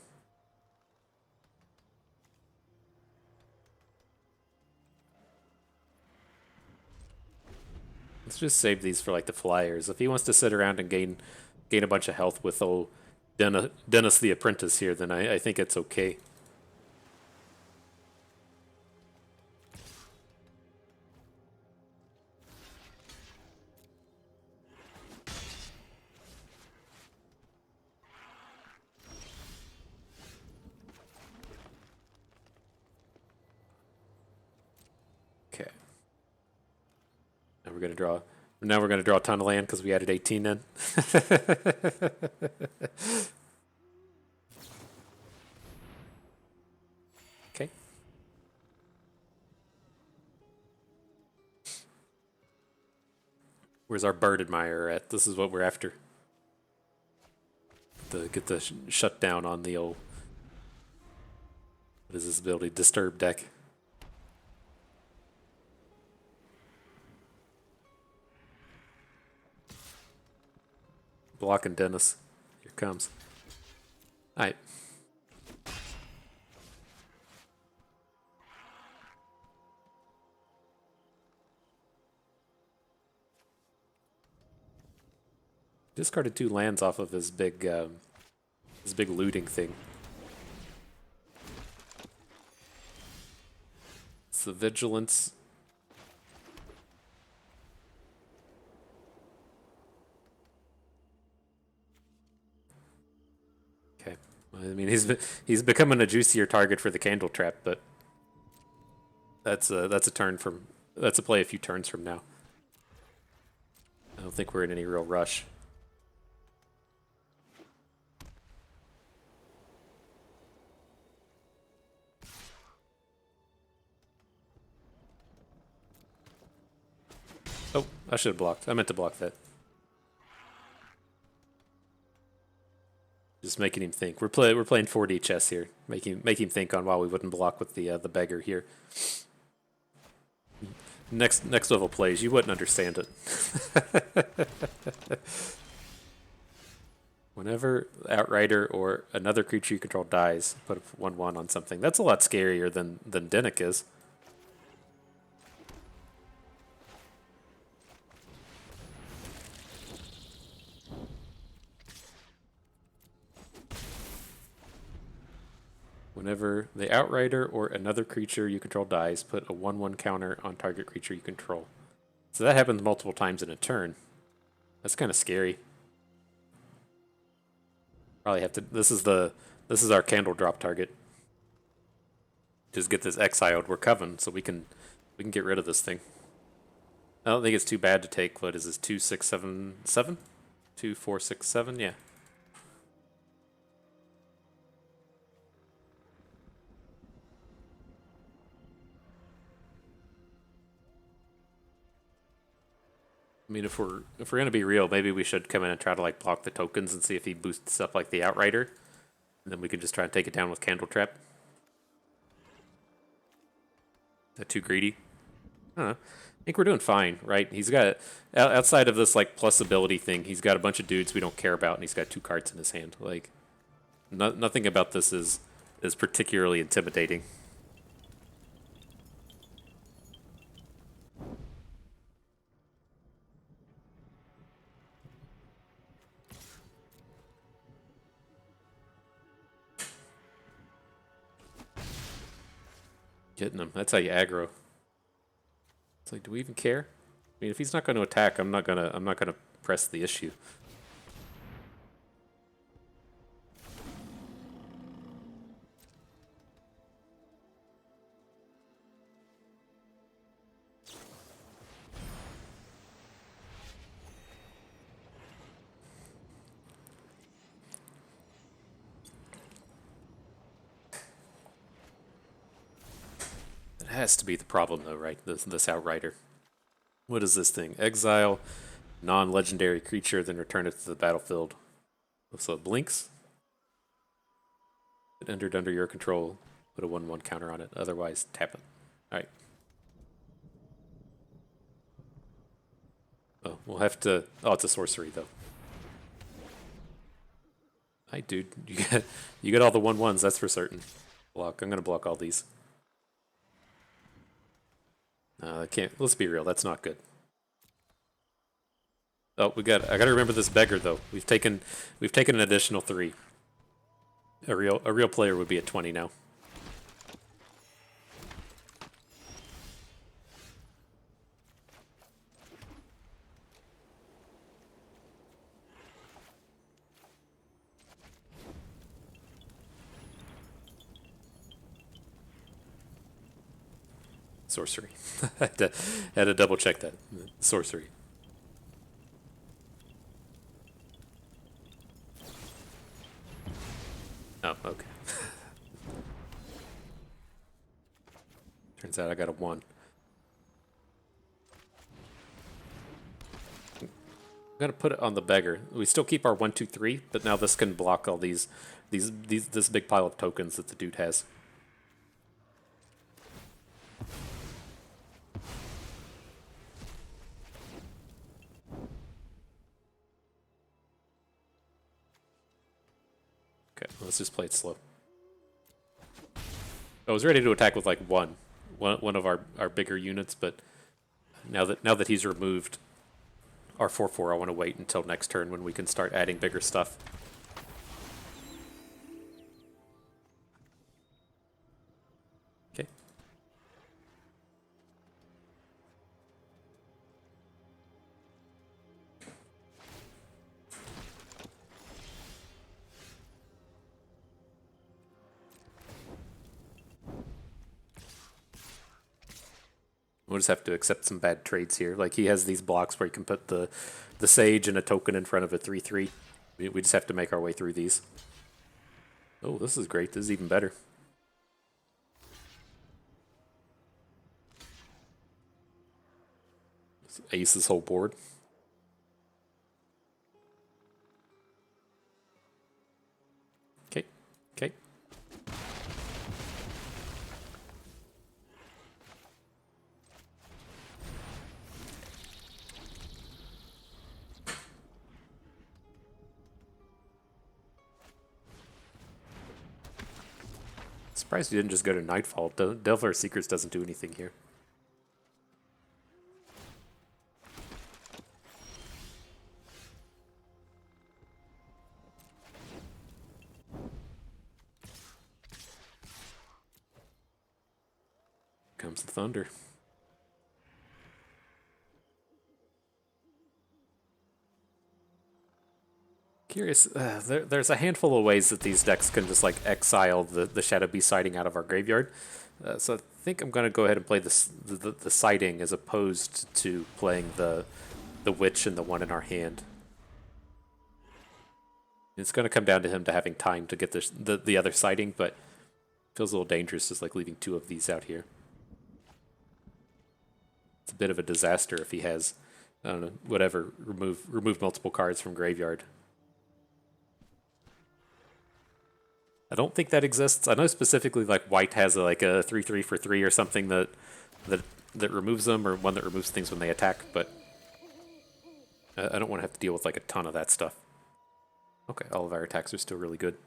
Let's just save these for like the flyers. If he wants to sit around and gain a bunch of health with old Dennis the Apprentice here, then I think it's okay. gonna draw. Now we're gonna draw a ton of land because we added 18 in. Okay. Where's our bird admirer at? This is what we're after. Get the shut down on the old. What is this ability? Disturb deck. Blocking Dennis. Here comes. Alright. Discarded 2 lands off of his big looting thing. It's the vigilance. Okay, I mean he's becoming a juicier target for the candle trap, but that's a turn from that's a play a few turns from now. I don't think we're in any real rush. Oh, I should have blocked. I meant to block that. Just making him think. We're playing 4D chess here. Make him think on why we wouldn't block with the beggar here. Next level plays, you wouldn't understand it. Whenever Outrider or another creature you control dies, put a 1/1 on something. That's a lot scarier than Dinnick is. Whenever the Outrider or another creature you control dies, put a 1/1 counter on target creature you control. So that happens multiple times in a turn. That's kind of scary. Probably have to. This is our candle drop target. Just get this exiled. We're coven, so we can get rid of this thing. I don't think it's too bad to take. What is this? 2, 6, 7, 7? 2, 4, 6, 7. Yeah. I mean, if we're gonna be real, maybe we should come in and try to like block the tokens and see if he boosts up like the Outrider, and then we can just try and take it down with Candle Trap. Is that too greedy? I don't know. I think we're doing fine, right? He's got outside of this like plus ability thing, he's got a bunch of dudes we don't care about, and he's got 2 cards in his hand. Like, nothing about this is particularly intimidating. Getting him. That's how you aggro. It's like, do we even care? I mean, if he's not going to attack, I'm not gonna press the issue. Has to be the problem though, right? This Outrider. What is this thing? Exile non-legendary creature, then return it to the battlefield. So it blinks. It entered under your control. Put a 1/1 counter on it. Otherwise, tap it. Alright. Oh, we'll have to... Oh, it's a sorcery though. Hi, dude. You get all the 1/1s, that's for certain. Block. I'm gonna block all these. I can't. Let's be real. That's not good. Oh, I gotta remember this beggar though. We've taken an additional 3. A real player would be at 20 now. Sorcery. Had to double check that. Sorcery. Oh, okay. Turns out I got a 1. I'm gonna put it on the beggar. We still keep our 1, 2, 3, but now this can block all this big pile of tokens that the dude has. Okay, let's just play it slow. I was ready to attack with like one of our bigger units, but now that he's removed our 4/4, I want to wait until next turn when we can start adding bigger stuff. Okay. We'll just have to accept some bad trades here. Like, he has these blocks where you can put the Sage and a token in front of a 3/3. We just have to make our way through these. Oh, this is great. This is even better. Ace his whole board. Okay, okay. Surprised you didn't just go to Nightfall. Delver Secrets doesn't do anything here. Comes the thunder. Curious, there's a handful of ways that these decks can just like exile the Shadow Beast sighting out of our graveyard. So I think I'm going to go ahead and play the sighting as opposed to playing the Witch and the one in our hand. It's going to come down to him to having time to get the other sighting, but it feels a little dangerous just like leaving 2 of these out here. It's a bit of a disaster if he has, I don't know, whatever, remove multiple cards from graveyard. I don't think that exists. I know specifically like white has like a 3/3 for 3 or something that removes them, or one that removes things when they attack, but I don't want to have to deal with like a ton of that stuff. Okay, all of our attacks are still really good.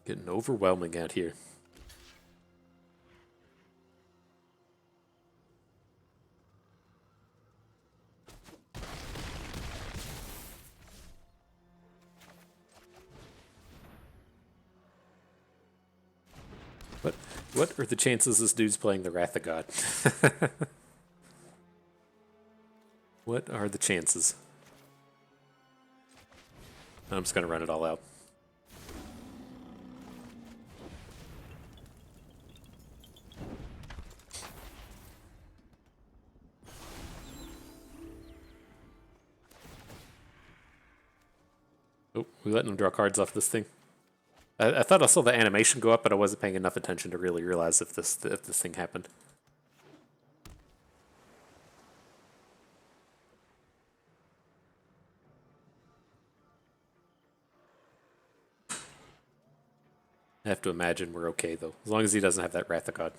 Getting overwhelming out here. What are the chances this dude's playing the Wrath of God? What are the chances? I'm just going to run it all out. Oh, we letting them draw cards off this thing. I thought I saw the animation go up, but I wasn't paying enough attention to really realize if this thing happened. I have to imagine we're okay though, as long as he doesn't have that Wrath of God.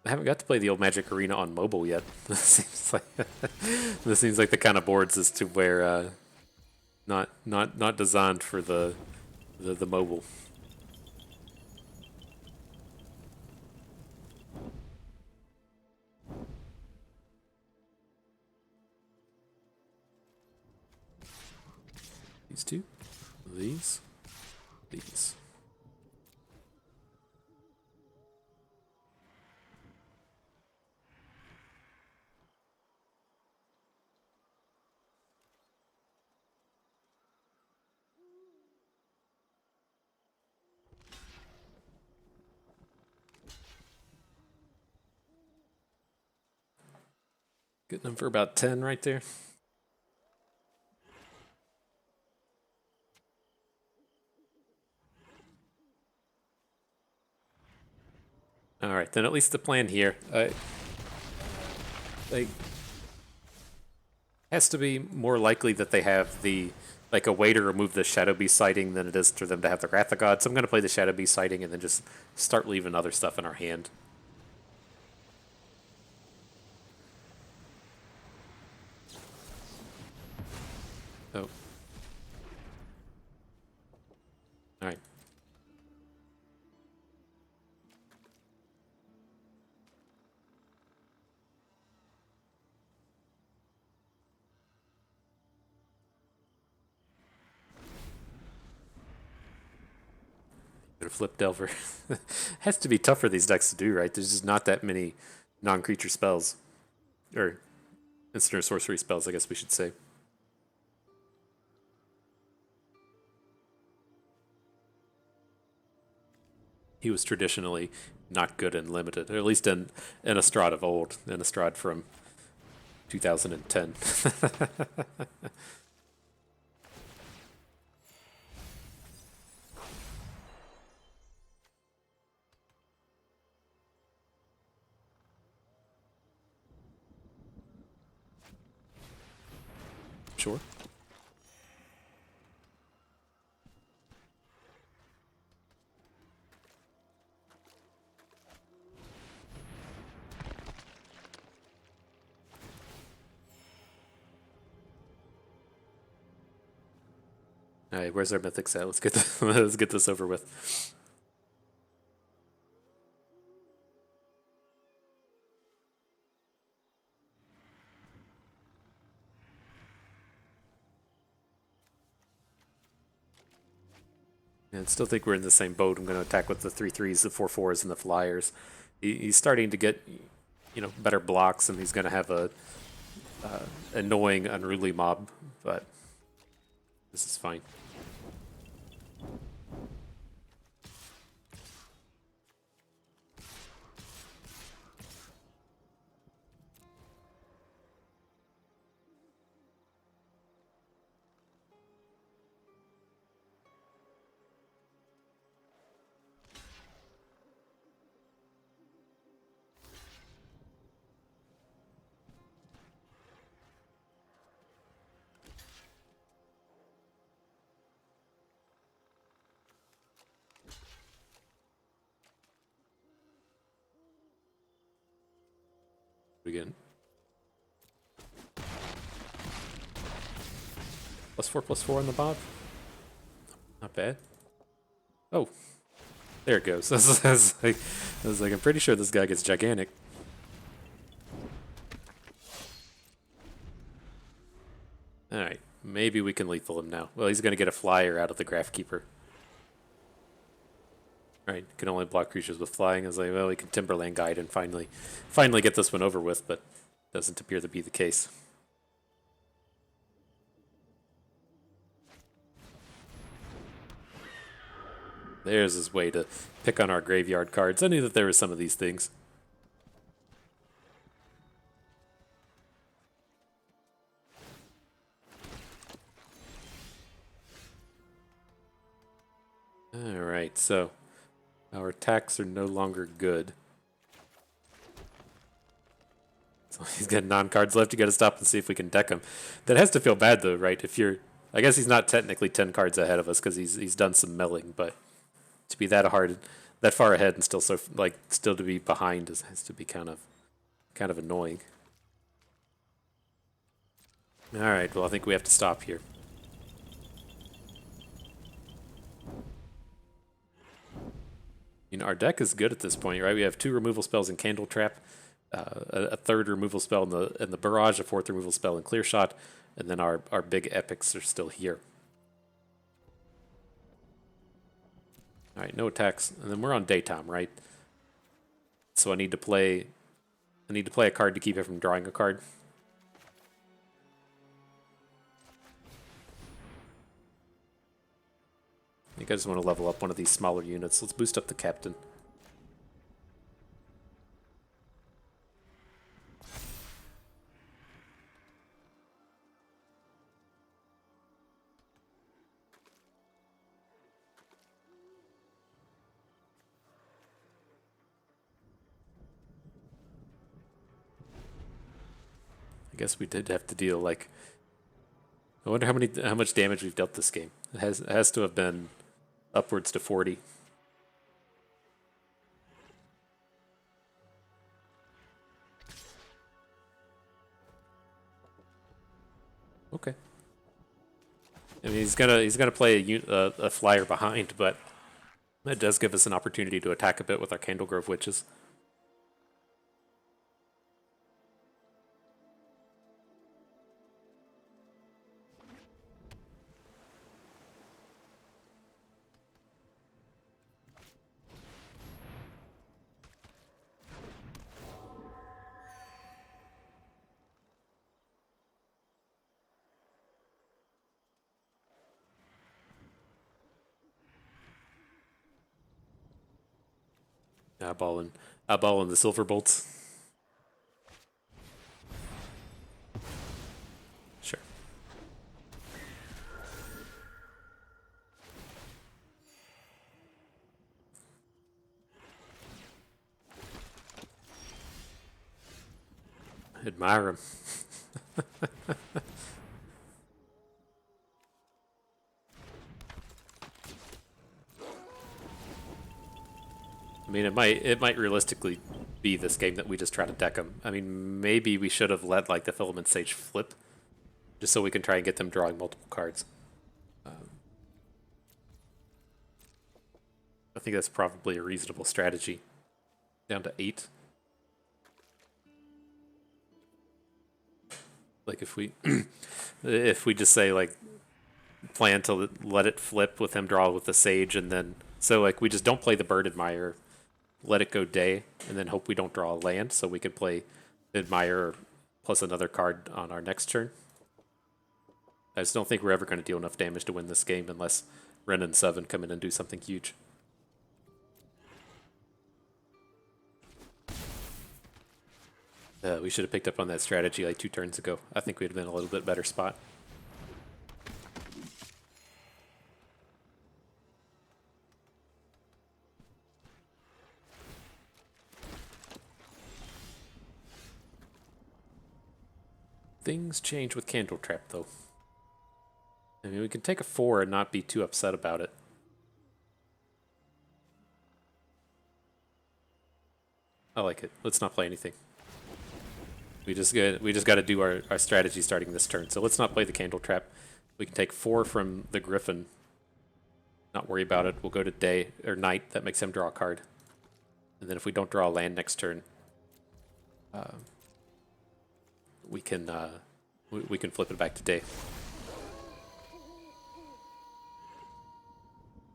I haven't got to play the old Magic Arena on mobile yet. This seems like the kind of boards as to where not designed for the the mobile. These two, these. Getting them for about 10 right there. All right, then at least the plan here. Like, has to be more likely that they have the like a way to remove the Shadow Beast sighting than it is for them to have the Wrath of God. So I'm going to play the Shadow Beast sighting and then just start leaving other stuff in our hand. Oh. All right. Flip Delver. Has to be tough for these decks to do, right? There's just not that many non-creature spells. Or instant or sorcery spells, I guess we should say. He was traditionally not good and limited, or at least in Innistrad of old, Innistrad from 2010. Sure. All right, where's our mythics at? Let's get this, let's get this over with. And still think we're in the same boat. I'm going to attack with the 3/3s, the 4/4s, and the flyers. He's starting to get, better blocks, and he's going to have a annoying, unruly mob. But this is fine. Again. +4/+4 on the bob. Not bad. Oh, there it goes. I was like, I'm pretty sure this guy gets gigantic. All right, maybe we can lethal him now. Well, he's going to get a flyer out of the Graph Keeper. All right, can only block creatures with flying. I was like, well, we can Timberland Guide and finally get this one over with, but doesn't appear to be the case. There's his way to pick on our graveyard cards. I knew that there were some of these things. Alright, so our attacks are no longer good. So he's got non-cards left. You gotta stop and see if we can deck him. That has to feel bad though, right? If you're... I guess he's not technically 10 cards ahead of us because he's done some milling, but to be that far ahead and still still to be behind has to be kind of annoying. Alright, well I think we have to stop here. Our deck is good at this point, right? We have 2 removal spells in Candle Trap, a third removal spell in the Barrage, a 4th removal spell in Clear Shot, and then our big epics are still here. All right, no attacks, and then we're on daytime, right? So I need to play a card to keep it from drawing a card. I think I just want to level up one of these smaller units. Let's boost up the captain. I guess we did have to deal like. I wonder how much damage we've dealt this game. It has to have been upwards to 40. Okay. I mean, he's gonna play a flyer behind, but that does give us an opportunity to attack a bit with our Candlegrove Witches. Eyeballing the Silver Bolts. Sure. Admire him. I mean, it might realistically be this game that we just try to deck them. I mean, maybe we should have let like the Filament Sage flip, just so we can try and get them drawing multiple cards. I think that's probably a reasonable strategy. Down to 8. Like if we just say like plan to let it flip with him draw with the Sage, and then so like we just don't play the Bird Admire, let it go day, and then hope we don't draw a land, so we could play Admire plus another card on our next turn. I just don't think we're ever going to deal enough damage to win this game unless Wren and 7 come in and do something huge. We should have picked up on that strategy like 2 turns ago. I think we'd have been in a little bit better spot. Things change with Candle Trap, though. I mean, we can take a 4 and not be too upset about it. I like it. Let's not play anything. We just got to do our strategy starting this turn. So let's not play the Candle Trap. We can take 4 from the Griffin. Not worry about it. We'll go to day or night. That makes him draw a card. And then if we don't draw a land next turn, we can flip it back to day.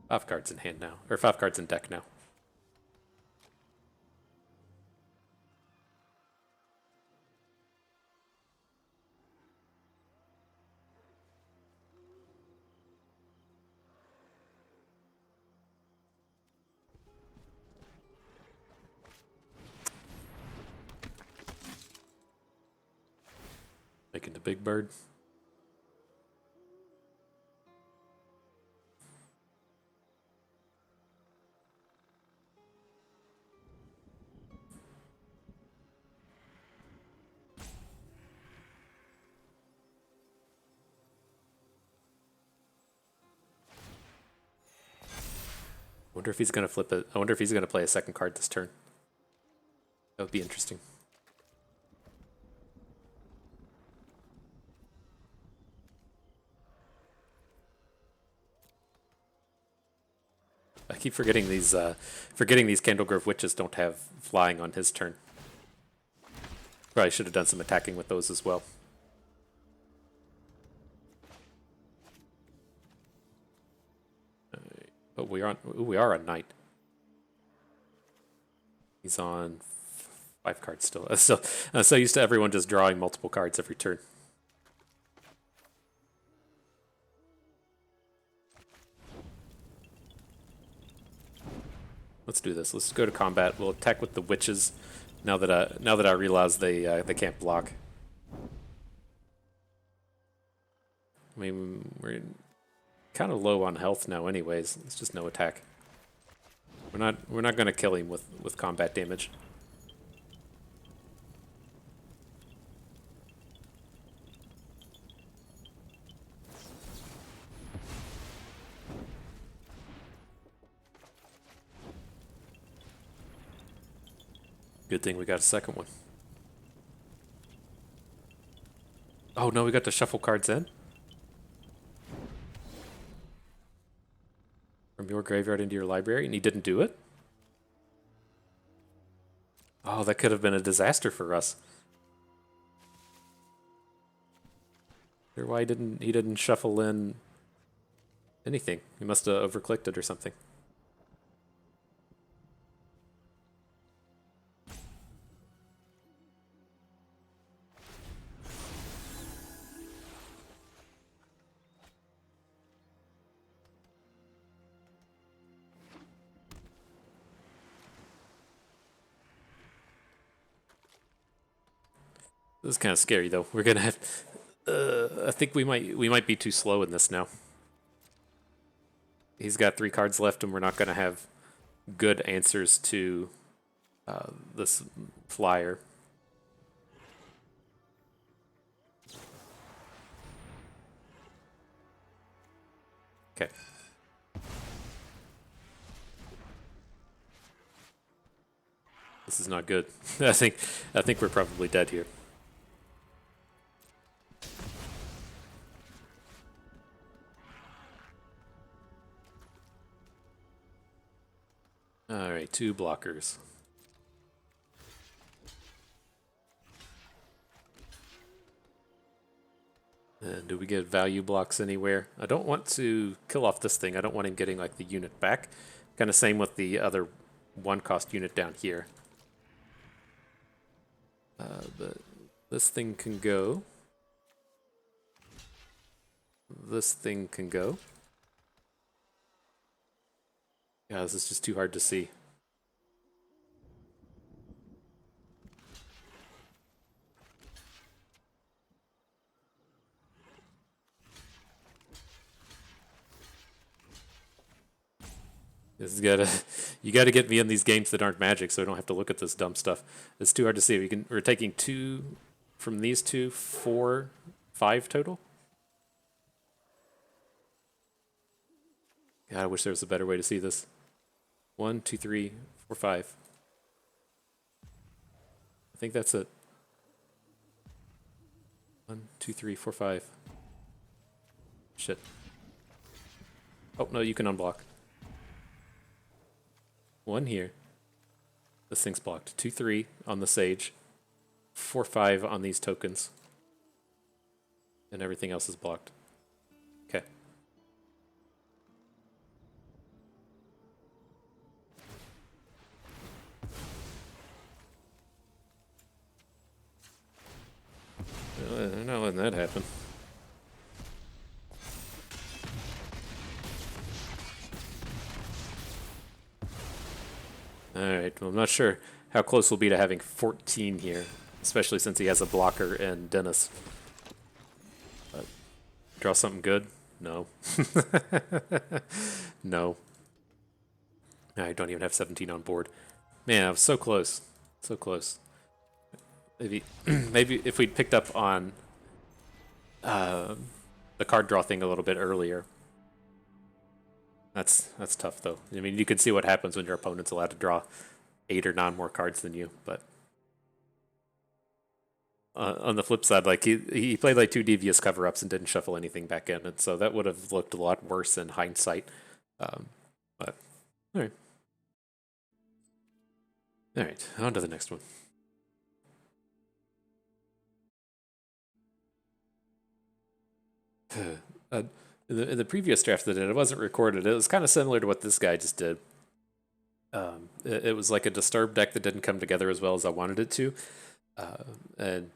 5 cards in hand now, or 5 cards in deck now. Making the big bird. Wonder if he's gonna flip it. I wonder if he's gonna play a second card this turn. That would be interesting. keep forgetting these Candlegrove Witches don't have flying on his turn. Probably should have done some attacking with those as well. But we are on Knight. He's on 5 cards still. So used to everyone just drawing multiple cards every turn. Let's do this. Let's go to combat. We'll attack with the witches. Now that I realize they can't block. I mean, we're kind of low on health now, anyways. It's just no attack. We're not going to kill him with combat damage. Good thing we got a second one. Oh no, we got to shuffle cards in? From your graveyard into your library, and he didn't do it? Oh, that could have been a disaster for us. Why he didn't shuffle in anything? He must have overclicked it or something. This is kind of scary, though. We're gonna have. I think we might be too slow in this now. He's got 3 cards left, and we're not gonna have good answers to this flyer. Okay. This is not good. I think we're probably dead here. Alright, 2 blockers. And do we get value blocks anywhere? I don't want to kill off this thing. I don't want him getting like the unit back. Kind of same with the other 1-cost unit down here. But this thing can go. This thing can go. Yeah, this is just too hard to see. You gotta get me in these games that aren't Magic, so I don't have to look at this dumb stuff. It's too hard to see. We're taking 2 from these 2, 4, 5 total. God, I wish there was a better way to see this. 1, 2, 3, 4, 5. I think that's it. 1, 2, 3, 4, 5. Shit. Oh no, you can unblock. 1 here. This thing's blocked. 2, 3 on the Sage. 4, 5 on these tokens. And everything else is blocked. Okay. I'm not letting that happen. Alright, well, I'm not sure how close we'll be to having 14 here, especially since he has a blocker and Dennis. But draw something good? No. No. I don't even have 17 on board. Man, I was so close. So close. Maybe if we'd picked up on the card draw thing a little bit earlier. That's tough, though. I mean, you can see what happens when your opponent's allowed to draw 8 or 9 more cards than you. But on the flip side, like he played like 2 devious cover-ups and didn't shuffle anything back in, and so that would have looked a lot worse in hindsight. But All right. All right, on to the next one. uh, in the previous draft that it wasn't recorded. It was kind of similar to what this guy just did. It was like a disturbed deck that didn't come together as well as I wanted it to, and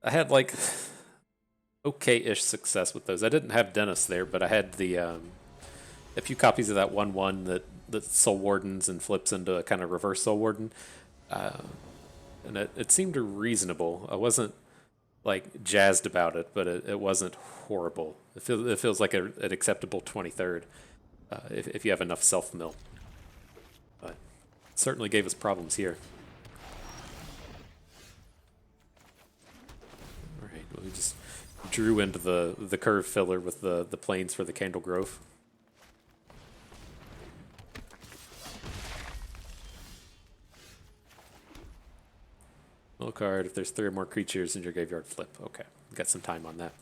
I had like okay-ish success with those. I didn't have Dennis there, but I had the a few copies of that 1/1 that Soul Wardens and flips into a kind of reverse Soul Warden, uh, and it seemed reasonable. I wasn't like jazzed about it, but it wasn't horrible. It feels like an acceptable 23rd if you have enough self mill. But it certainly gave us problems here. All right, well, we just drew into the curve filler with the planes for the Candle Grove. Mill card, if there's 3 or more creatures in your graveyard, flip. Okay, got some time on that.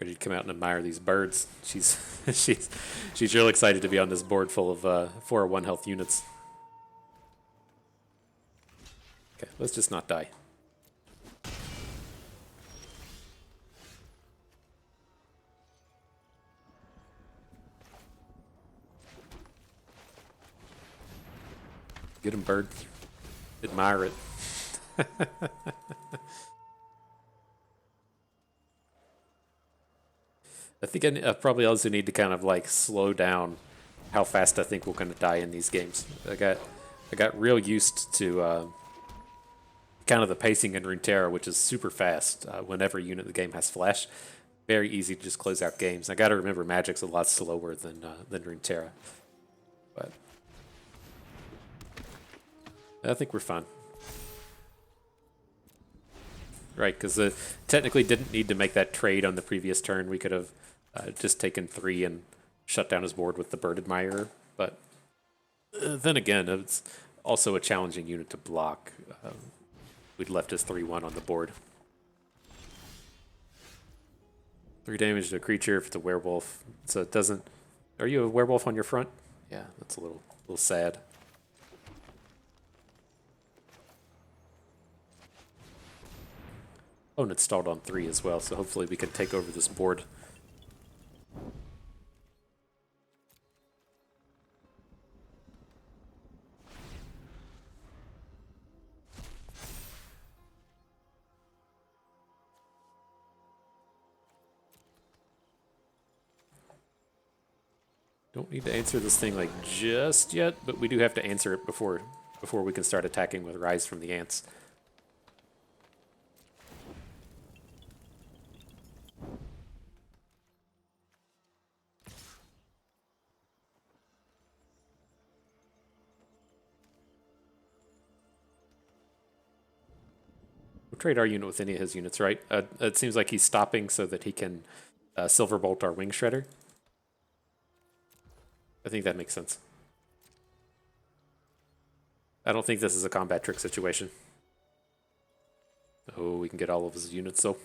Ready to come out and admire these birds. She's she's real excited to be on this board full of 4 or 1 health units. Okay, let's just not die. Get him, bird. Admire it. I think I probably also need to kind of like slow down how fast I think we're going to die in these games. I got real used to kind of the pacing in Runeterra, which is super fast. Whenever a unit in the game has flash, very easy to just close out games. I got to remember Magic's a lot slower than Runeterra, but I think we're fine. Right, because technically didn't need to make that trade on the previous turn. We could have just taken 3 and shut down his board with the Bird Admirer. But then again, it's also a challenging unit to block. We'd left his 3/1 on the board. 3 damage to a creature if it's a werewolf. So it doesn't... Are you a werewolf on your front? Yeah, that's a little sad. Oh, and it's stalled on 3 as well, so hopefully we can take over this board. Don't need to answer this thing like just yet, but we do have to answer it before we can start attacking with Rise from the Ants. We'll trade our unit with any of his units, right? It seems like he's stopping so that he can Silver Bolt our Wing Shredder. I think that makes sense. I don't think this is a combat trick situation. Oh, we can get all of his units, though.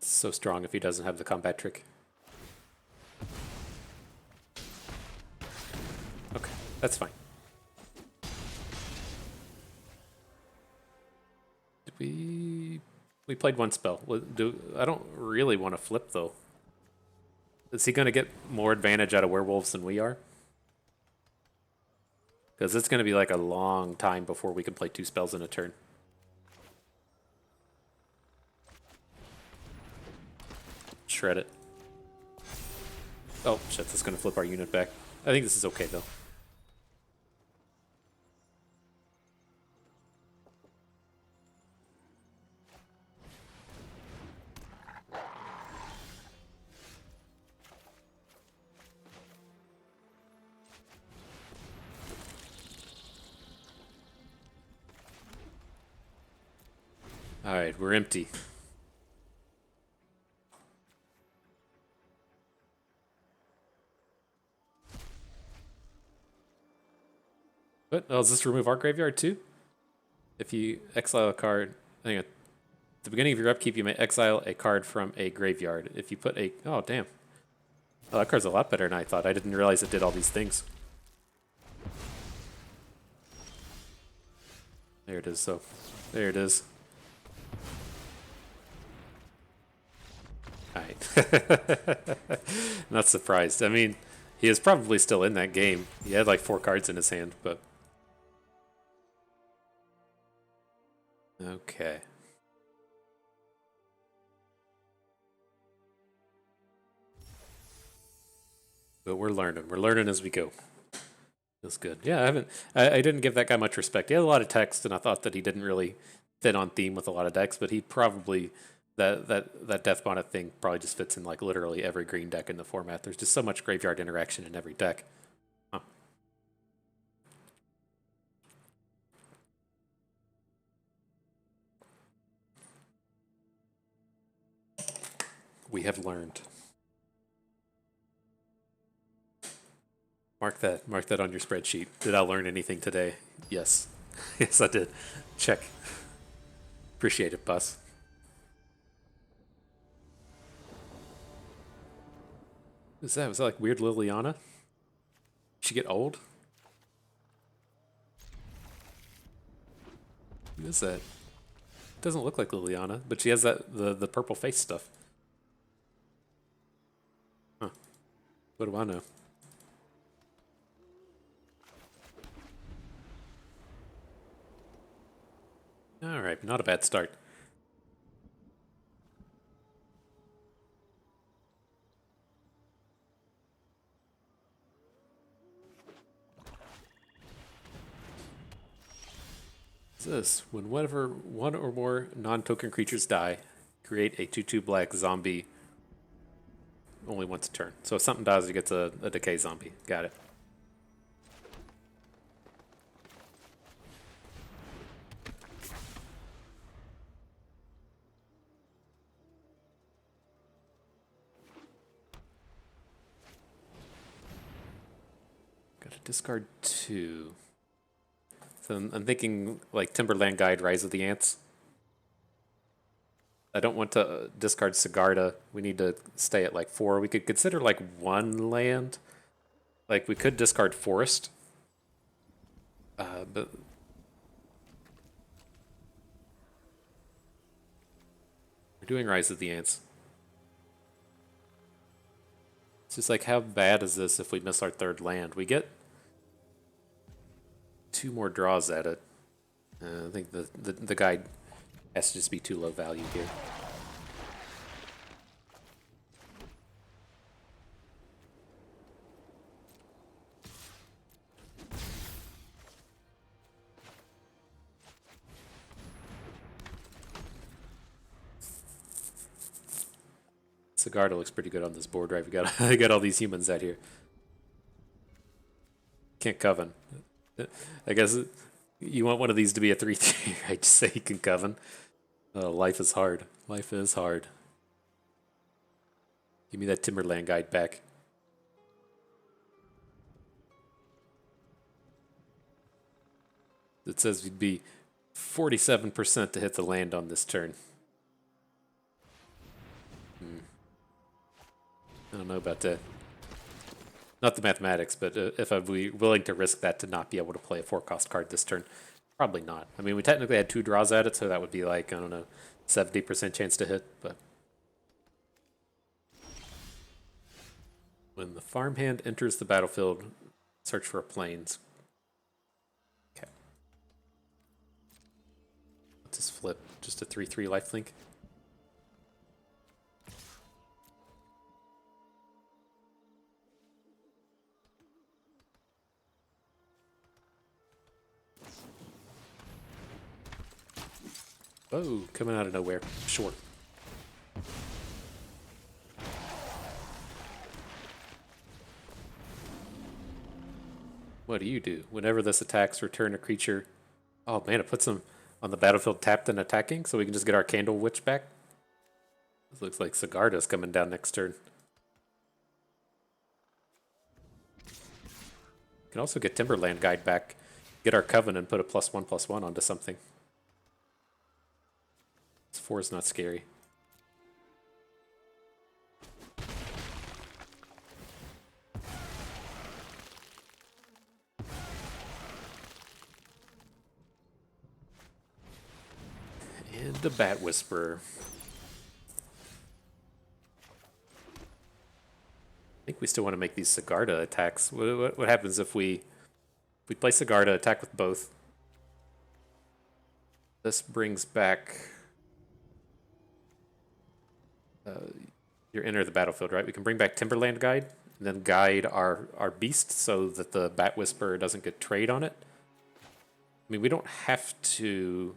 So strong if he doesn't have the combat trick. Okay, that's fine. Did we played 1 spell. I don't really want to flip though. Is he going to get more advantage out of werewolves than we are? Because it's going to be like a long time before we can play 2 spells in a turn. Shred it. Oh, shit, that's going to flip our unit back. I think this is okay, though. Alright, we're empty. What? Oh, does this remove our graveyard too? If you exile a card, hang on. At the beginning of your upkeep, you may exile a card from a graveyard. If you put a... Oh, damn. Oh, that card's a lot better than I thought. I didn't realize it did all these things. There it is, so... There it is. Alright. Not surprised. I mean, he is probably still in that game. He had like 4 cards in his hand, but... Okay. But we're learning. We're learning as we go. Feels good. Yeah, I didn't give that guy much respect. He had a lot of text, and I thought that he didn't really fit on theme with a lot of decks, but he probably... That Death Bonnet thing probably just fits in like literally every green deck in the format. There's just so much graveyard interaction in every deck. Huh. We have learned. Mark that on your spreadsheet. Did I learn anything today? Yes. Yes, I did. Check. Appreciate it, boss. What is that? Was that like weird Liliana? Did she get old? Who is that? Doesn't look like Liliana, but she has the purple face stuff. Huh. What do I know? Alright, not a bad start. This when whenever one or more non-token creatures die, create a 2/2 black zombie only once a turn. So if something dies, it gets a decay zombie. Got it. Got to discard 2. So I'm thinking like Timberland Guide, Rise of the Ants. I don't want to discard Sigarda. We need to stay at like 4. We could consider like 1 land. Like we could discard Forest. But we're doing Rise of the Ants. It's just like, how bad is this if we miss our 3rd land? We get 2 more draws at it. I think the guide has to just be too low value here. Sigarda looks pretty good on this board, right? We got I got all these humans out here. Can't coven. I guess you want one of these to be a 3/3, right? Just say you can coven. Life is hard. Life is hard. Give me that Timberland Guide back. It says we'd be 47% to hit the land on this turn. I don't know about that. Not the mathematics, but if I'd be willing to risk that to not be able to play a 4-cost card this turn, probably not. I mean, we technically had 2 draws at it, so that would be like, I don't know, 70% chance to hit, but... When the farmhand enters the battlefield, search for a plains. Okay. Let's just flip. Just a 3/3 lifelink. Oh, coming out of nowhere. Sure. What do you do? Whenever this attacks, return a creature. Oh man, it puts them on the battlefield tapped and attacking, so we can just get our Candle Witch back. This looks like Sigarda's coming down next turn. We can also get Timberland Guide back, get our Coven, and put a +1/+1 onto something. This 4 is not scary. And the Bat Whisperer. I think we still want to make these Sigarda attacks. What happens if we play Sigarda, attack with both? This brings back... you're enter the battlefield, right? We can bring back Timberland Guide, and then guide our beast so that the Bat Whisperer doesn't get trade on it. I mean, we don't have to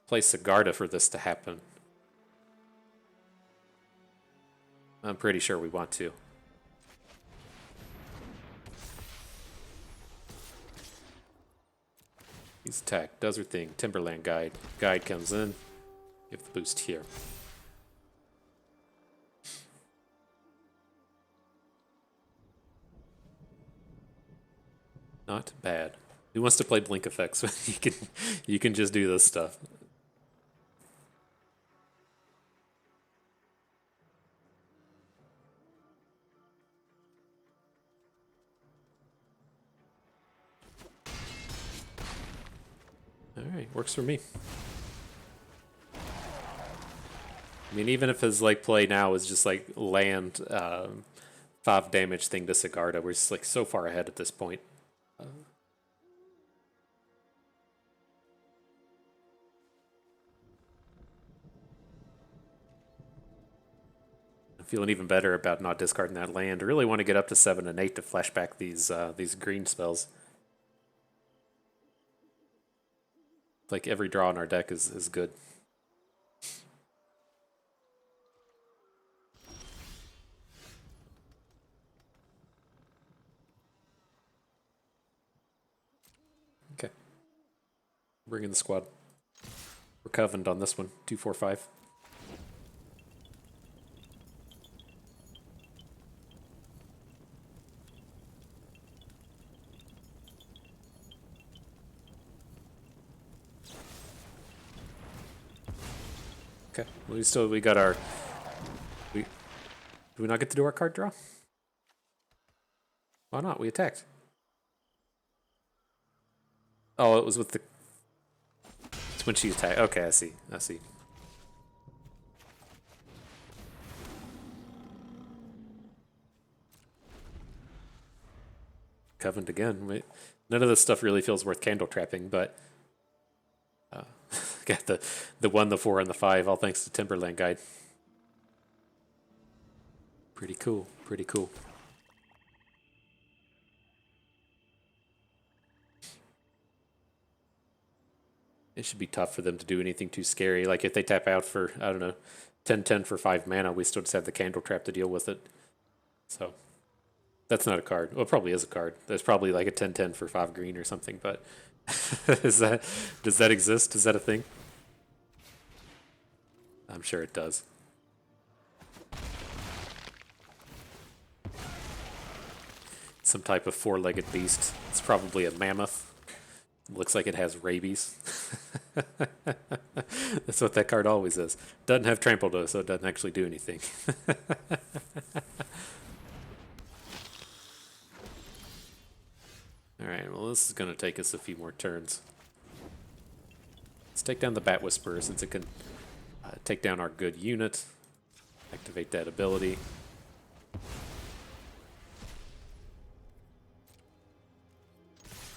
play Sigarda for this to happen. I'm pretty sure we want to. Use attack, does her thing, Timberland Guide. Guide comes in, give the boost here. Not bad. Who wants to play Blink effects? you can just do this stuff. Alright, works for me. I mean, even if his like play now is just like land 5 damage thing to Sigarda, we're just like so far ahead at this point. I'm feeling even better about not discarding that land. I really want to get up to 7 and 8 to flash back these green spells. Like every draw in our deck is good. Okay. Bring in the squad. We're covened on this one. 2, 4, 5. Okay, we got our... Do we not get to do our card draw? Why not? We attacked. Oh, it was with the... It's when she attacked. Okay, I see. Covenant again. Wait. None of this stuff really feels worth candle trapping, but... got the 1, the 4, and the 5, all thanks to Timberland Guide. Pretty cool, pretty cool. It should be tough for them to do anything too scary. Like if they tap out for, I don't know, 10/10 for 5 mana, we still just have the Candle Trap to deal with it. So that's not a card. Well, it probably is a card. There's probably like a 10/10 for 5 green or something, but does that exist? Is that a thing? I'm sure it does. Some type of 4-legged beast. It's probably a mammoth. Looks like it has rabies. That's what that card always is. Doesn't have trample though, so it doesn't actually do anything. Alright, well this is going to take us a few more turns. Let's take down the Bat Whisperer since it can take down our good unit. Activate that ability.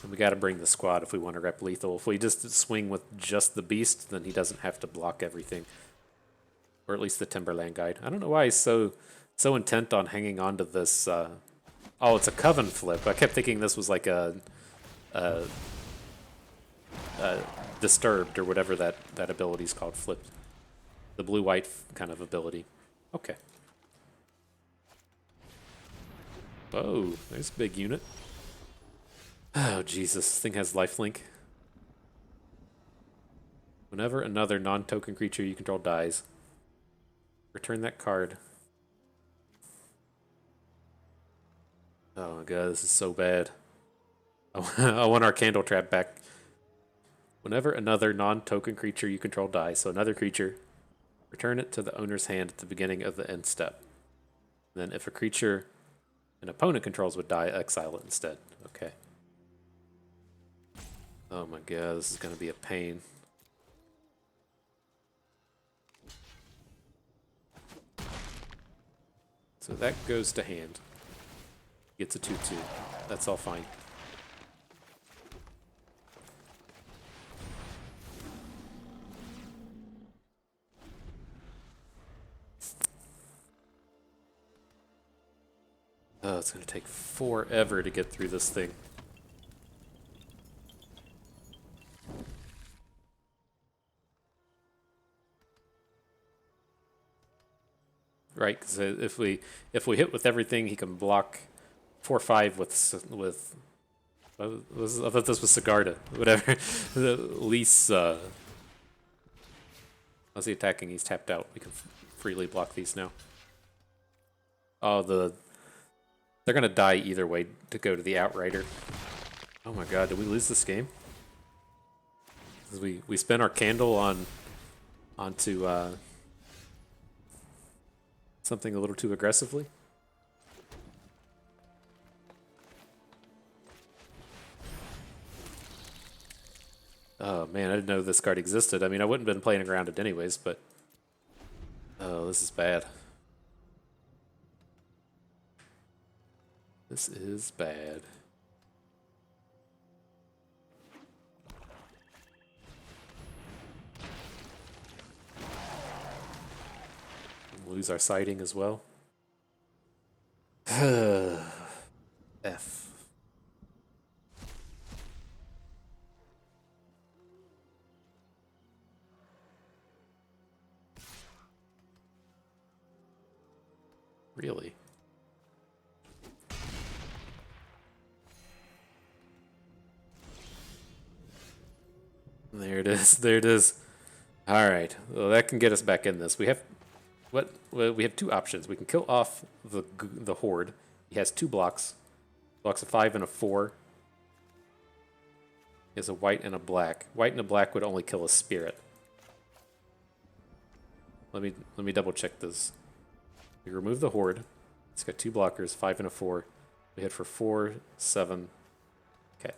And we got to bring the squad if we want to rep lethal. If we just swing with just the beast, then he doesn't have to block everything. Or at least the Timberland Guide. I don't know why he's so intent on hanging on to this. Oh, it's a Coven flip. I kept thinking this was like a Disturbed or whatever that ability's called. Flipped. The blue-white kind of ability. Okay. Whoa, there's a big unit. Oh, Jesus. This thing has lifelink. Whenever another non-token creature you control dies, return that card. Oh my god, this is so bad. I want our Candle Trap back. Whenever another non-token creature you control dies, so another creature, return it to the owner's hand at the beginning of the end step. And then if a creature an opponent controls would die, exile it instead. Okay. Oh my god, this is going to be a pain. So that goes to hand. Gets a 2/2. That's all fine. Oh, it's going to take forever to get through this thing. Right, because if we hit with everything, he can block 4/5 with. I thought this was Sigarda. Whatever. The least. How's he attacking? He's tapped out. We can freely block these now. Oh, they're gonna die either way to go to the Outrider. Oh my god, did we lose this game? We spent our candle onto something a little too aggressively. Oh man, I didn't know this card existed. I mean, I wouldn't have been playing around it anyways, but oh, this is bad. This is bad. Lose our sighting as well. F. Really? There it is. There it is. All right. Well, that can get us back in this. We have we have two options. We can kill off the horde. He has 2 blocks. Blocks a 5 and a 4. He has a white and a black. White and a black would only kill a spirit. Let me double check this. We remove the horde. It's got 2 blockers, 5 and a 4. We hit for 4, 7. Okay.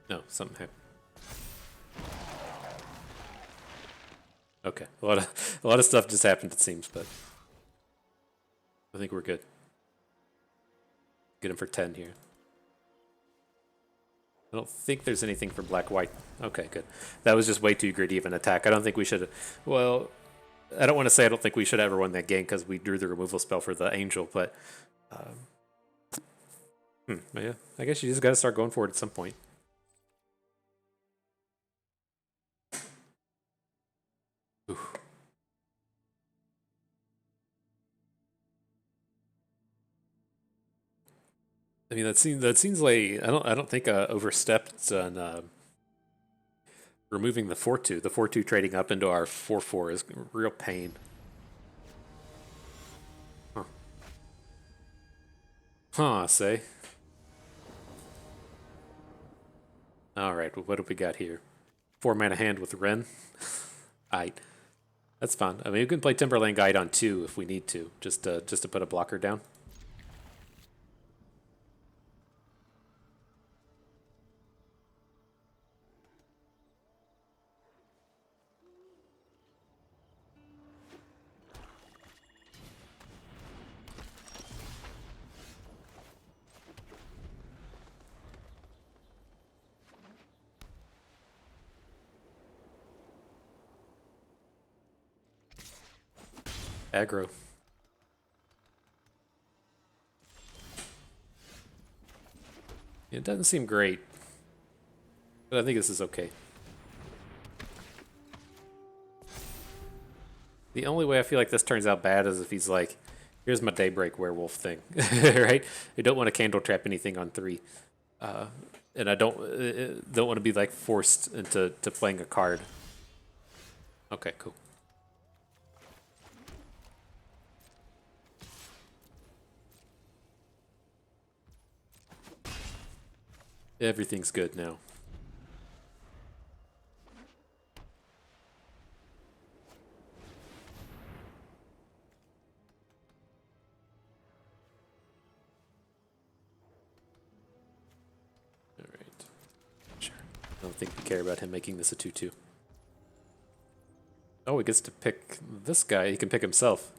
No, something happened. Okay, a lot of stuff just happened, it seems, but I think we're good. Get him for 10 here. I don't think there's anything for black-white. Okay, good. That was just way too greedy of an attack. I don't think we should. Well, I don't want to say I don't think we should have ever won that game because we drew the removal spell for the angel, but yeah, I guess you just got to start going for it at some point. Oof. I mean, that seems like I don't think overstepped on removing the 4/2. The 4/2 trading up into our 4/4 is a real pain. Huh, say. Alright, well, what have we got here? 4 mana hand with Wren. Aight. That's fine. I mean, we can play Timberland Guide on 2 if we need to, just to put a blocker down. Aggro. It doesn't seem great, but I think this is okay. The only way I feel like this turns out bad is if he's like, here's my Daybreak Werewolf thing, right? I don't want to candle trap anything on 3. And I don't want to be like forced into playing a card. Okay, cool. Everything's good now. All right. Sure. I don't think we care about him making this a 2/2. Oh, he gets to pick this guy. He can pick himself.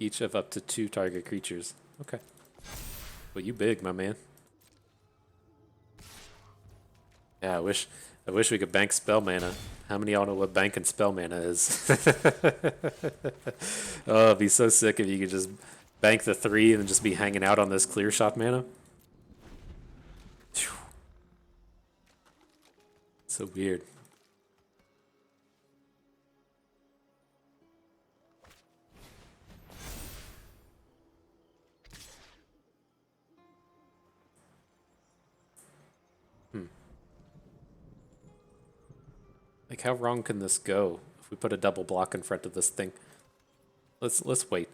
Each of up to 2 target creatures. Okay. Well, you big, my man. Yeah, I wish we could bank spell mana. How many of y'all know what banking spell mana is? Oh, it'd be so sick if you could just bank the 3 and just be hanging out on this clear shot mana. Phew. So weird. Like, how wrong can this go if we put a double block in front of this thing? Let's wait.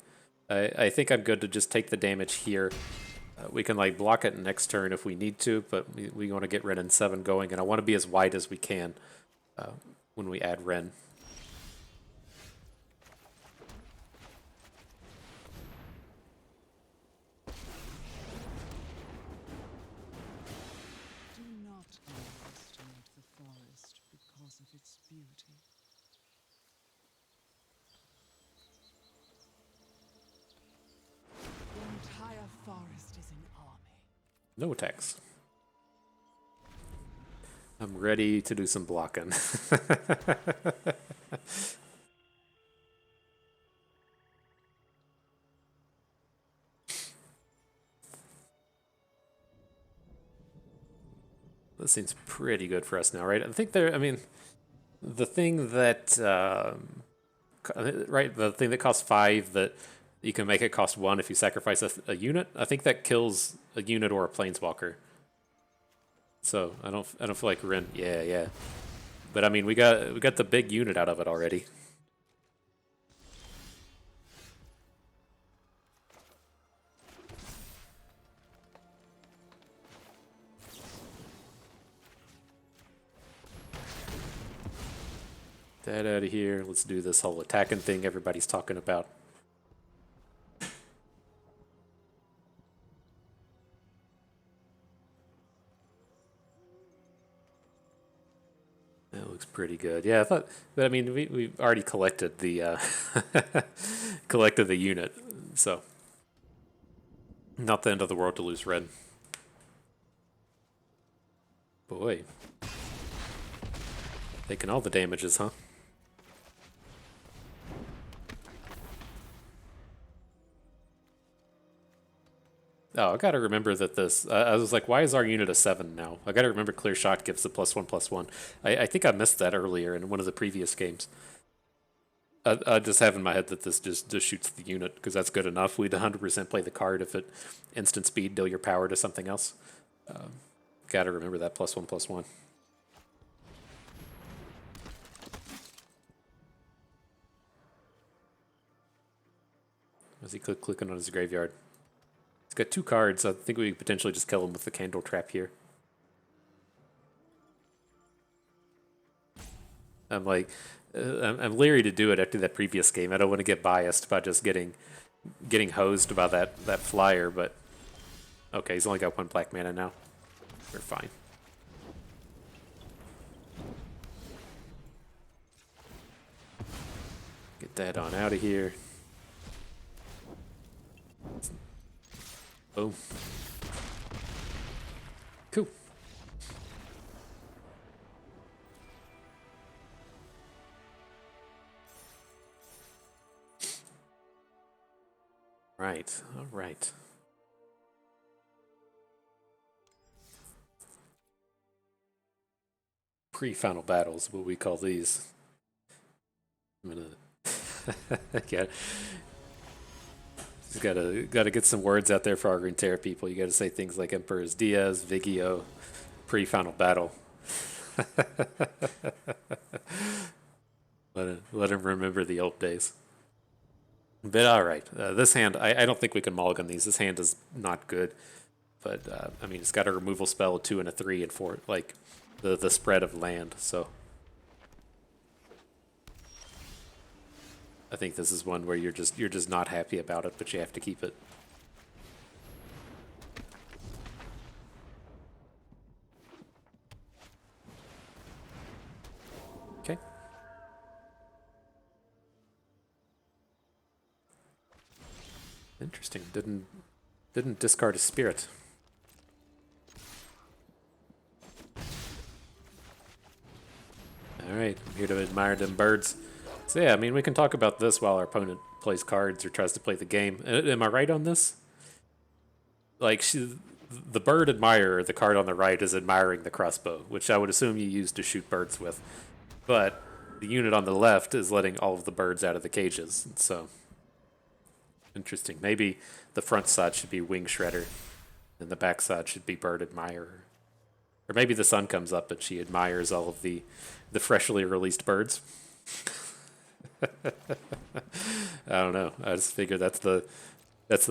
I think I'm good to just take the damage here. We can like block it next turn if we need to, but we want to get Wren and 7 going, and I want to be as wide as we can when we add Wren. Do not underestimate the forest because of its beauty. The entire forest is an army. No attacks. I'm ready to do some blocking. This seems pretty good for us now, right? I think I mean, the thing that, right, the thing that costs 5 that you can make it cost 1 if you sacrifice a unit, I think that kills a unit or a planeswalker. So I don't feel like Wren. Yeah. But I mean, we got the big unit out of it already. That out of here. Let's do this whole attacking thing everybody's talking about. That looks pretty good. Yeah, I thought, but I mean, we've already collected the collected the unit, so not the end of the world to lose Red. Boy, taking all the damages, huh? Oh, I gotta remember that this. I was like, why is our unit a 7 now? I gotta remember Clear Shot gives the +1/+1. I think I missed that earlier in one of the previous games. I just have in my head that this just shoots the unit because that's good enough. We'd 100% play the card if it instant speed deal your power to something else. Gotta remember that +1/+1. As he clicking on his graveyard. He's got 2 cards. I think we could potentially just kill him with the Candle Trap here. I'm like, I'm leery to do it after that previous game. I don't want to get biased by just getting hosed by that flyer, but okay, he's only got 1 black mana now. We're fine. Get that on out of here. Boom. Cool. Right. All right. Pre-final battles, what we call these. I'm gonna Yeah, just gotta get some words out there for our Runeterra people. You gotta say things like Emperor's Diaz, Vigio, pre-final battle. Let him remember the old days. But all right, this hand, I don't think we can mulligan these. This hand is not good. But I mean, it's got a removal spell, a 2 and a 3 and 4, like the spread of land. So I think this is one where you're just not happy about it, but you have to keep it. Okay. Interesting. Didn't discard a spirit. All right, I'm here to admire them birds. So yeah, I mean, we can talk about this while our opponent plays cards or tries to play the game. Am I right on this? Like, the bird admirer, the card on the right, is admiring the crossbow, which I would assume you use to shoot birds with. But the unit on the left is letting all of the birds out of the cages. So interesting. Maybe the front side should be wing shredder, and the back side should be bird admirer. Or maybe the sun comes up and she admires all of the freshly released birds. I don't know. I just figure that's the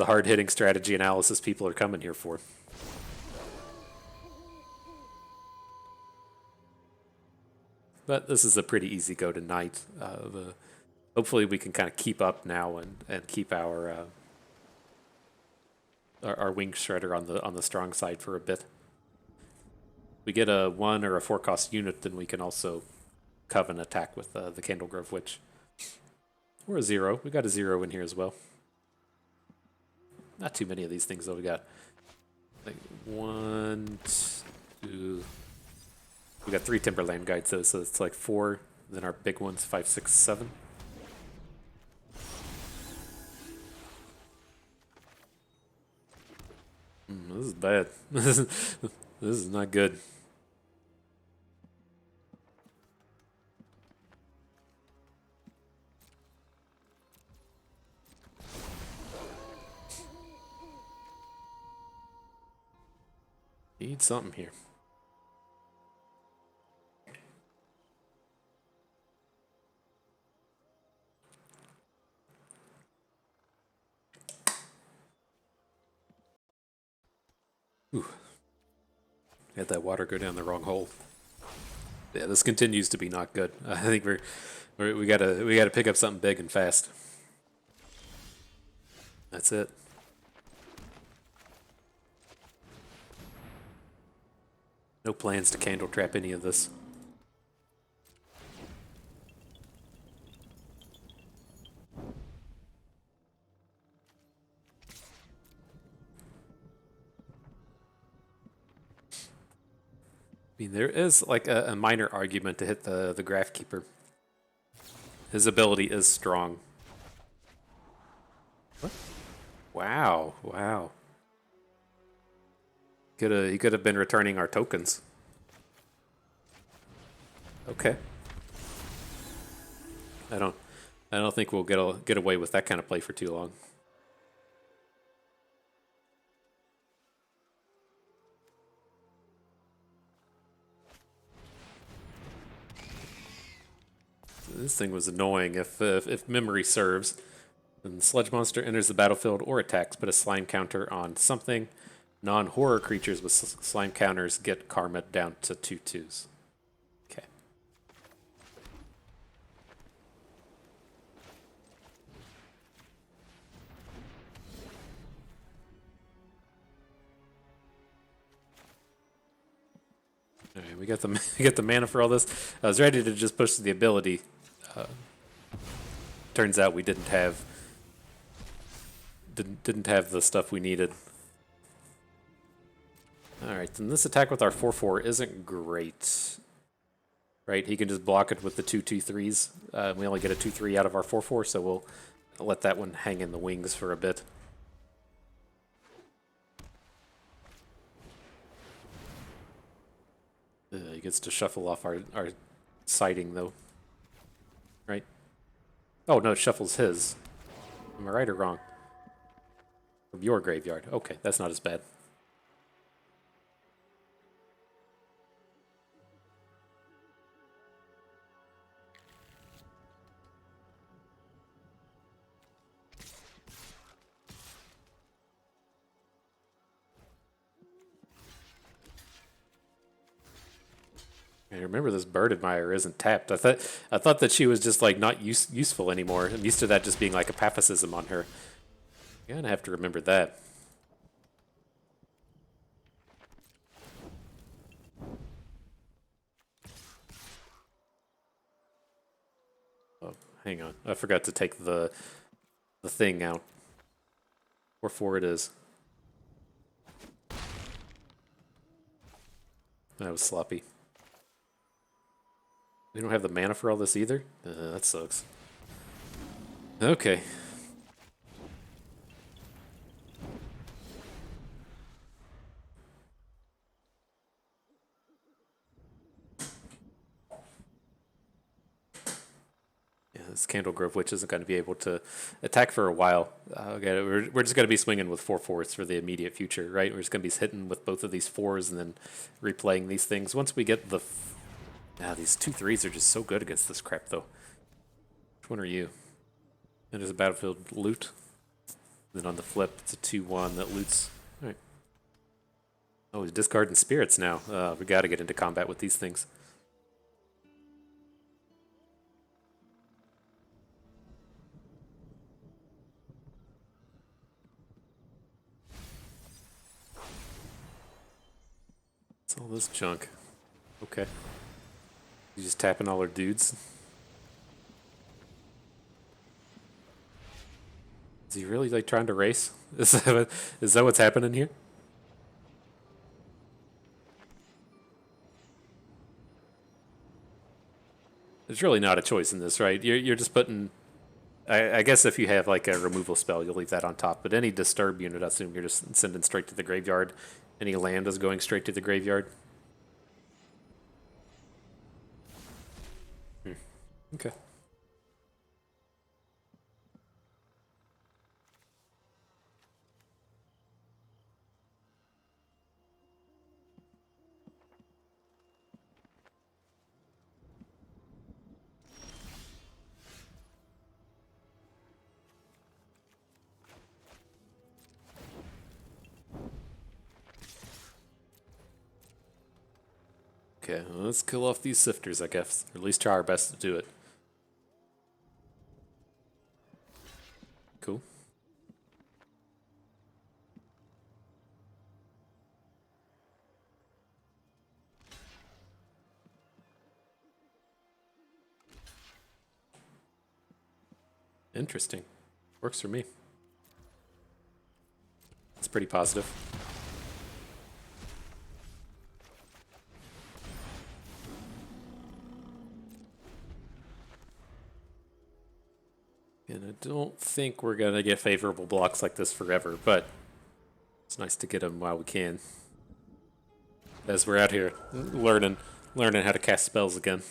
hard hitting strategy analysis people are coming here for. But this is a pretty easy go tonight. Hopefully we can kind of keep up now and keep our wing shredder on the strong side for a bit. We get a 1 or a 4 cost unit, then we can also coven attack with the Candlegrove Witch. Or a 0. We got a 0 in here as well. Not too many of these things though. We got like 1, 2. We got 3 Timberland Guides though, so it's like 4. Then our big ones 5, 6, 7. This is bad. This is not good. Need something here. Ooh. Had that water go down the wrong hole. Yeah, this continues to be not good. I think we gotta pick up something big and fast. That's it. No plans to candle trap any of this. I mean, there is like a minor argument to hit the Graphkeeper. His ability is strong. What? Wow, wow. He could have been returning our tokens. Okay. I don't think we'll get away with that kind of play for too long. This thing was annoying. If memory serves, then the sludge monster enters the battlefield or attacks, put a slime counter on something. Non-horror creatures with slime counters get karma down to 2/2s. Okay. All right, we got the mana for all this. I was ready to just push the ability. Turns out we didn't have the stuff we needed. Alright, then this attack with our 4/4 isn't great. Right, he can just block it with the 2/2/3s. We only get a 2/3 out of our 4/4, so we'll let that one hang in the wings for a bit. He gets to shuffle off our sighting, though. Right? Oh, no, it shuffles his. Am I right or wrong? From your graveyard. Okay, that's not as bad. I remember this bird admirer isn't tapped. I thought that she was just like not useful anymore. I'm used to that just being like a pacifism on her. You're gonna have to remember that. Oh, hang on. I forgot to take the thing out. Or 4 it is. That was sloppy. We don't have the mana for all this either? That sucks. Okay. Yeah, this Candle Grove Witch isn't going to be able to attack for a while. Okay, we're just going to be swinging with 4/4s for the immediate future, right? We're just going to be hitting with both of these 4s and then replaying these things. Once we get the... these 2/3s are just so good against this crap, though. Which one are you? It is a battlefield loot. Then on the flip, it's a 2/1 that loots. All right. Oh, he's discarding spirits now. We got to get into combat with these things. What's all this junk? Okay. You just tapping all our dudes? Is he really like trying to race? Is that what's happening here? There's really not a choice in this, right? You're just putting. I guess if you have like a removal spell, you'll leave that on top. But any disturb unit, I assume you're just sending straight to the graveyard. Any land is going straight to the graveyard. Okay. Okay, well, let's kill off these sifters, I guess. Or at least try our best to do it. Cool. Interesting. Works for me. It's pretty positive. And I don't think we're going to get favorable blocks like this forever, but it's nice to get them while we can. As we're out here learning how to cast spells again.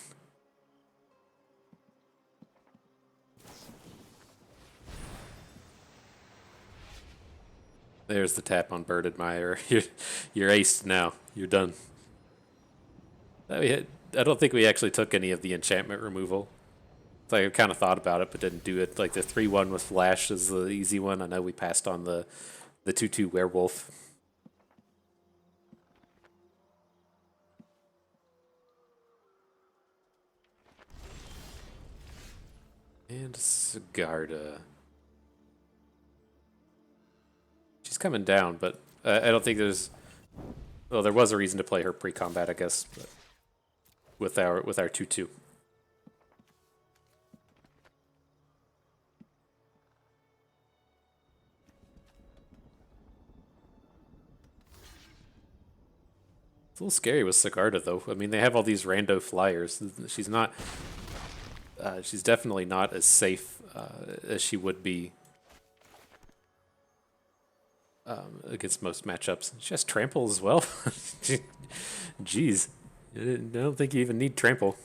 There's the tap on Bird Admirer. You're aced now. You're done. I don't think we actually took any of the enchantment removal. It's like I kind of thought about it, but didn't do it. Like the 3/1 with Flash is the easy one. I know we passed on the 2/2 Werewolf. And Sigarda. She's coming down, but I don't think there's... Well, there was a reason to play her pre-combat, I guess, but with our 2/2. It's a little scary with Sigarda, though. I mean, they have all these rando flyers. She's not... she's definitely not as safe as she would be against most matchups. She has trample as well. Jeez. I don't think you even need trample.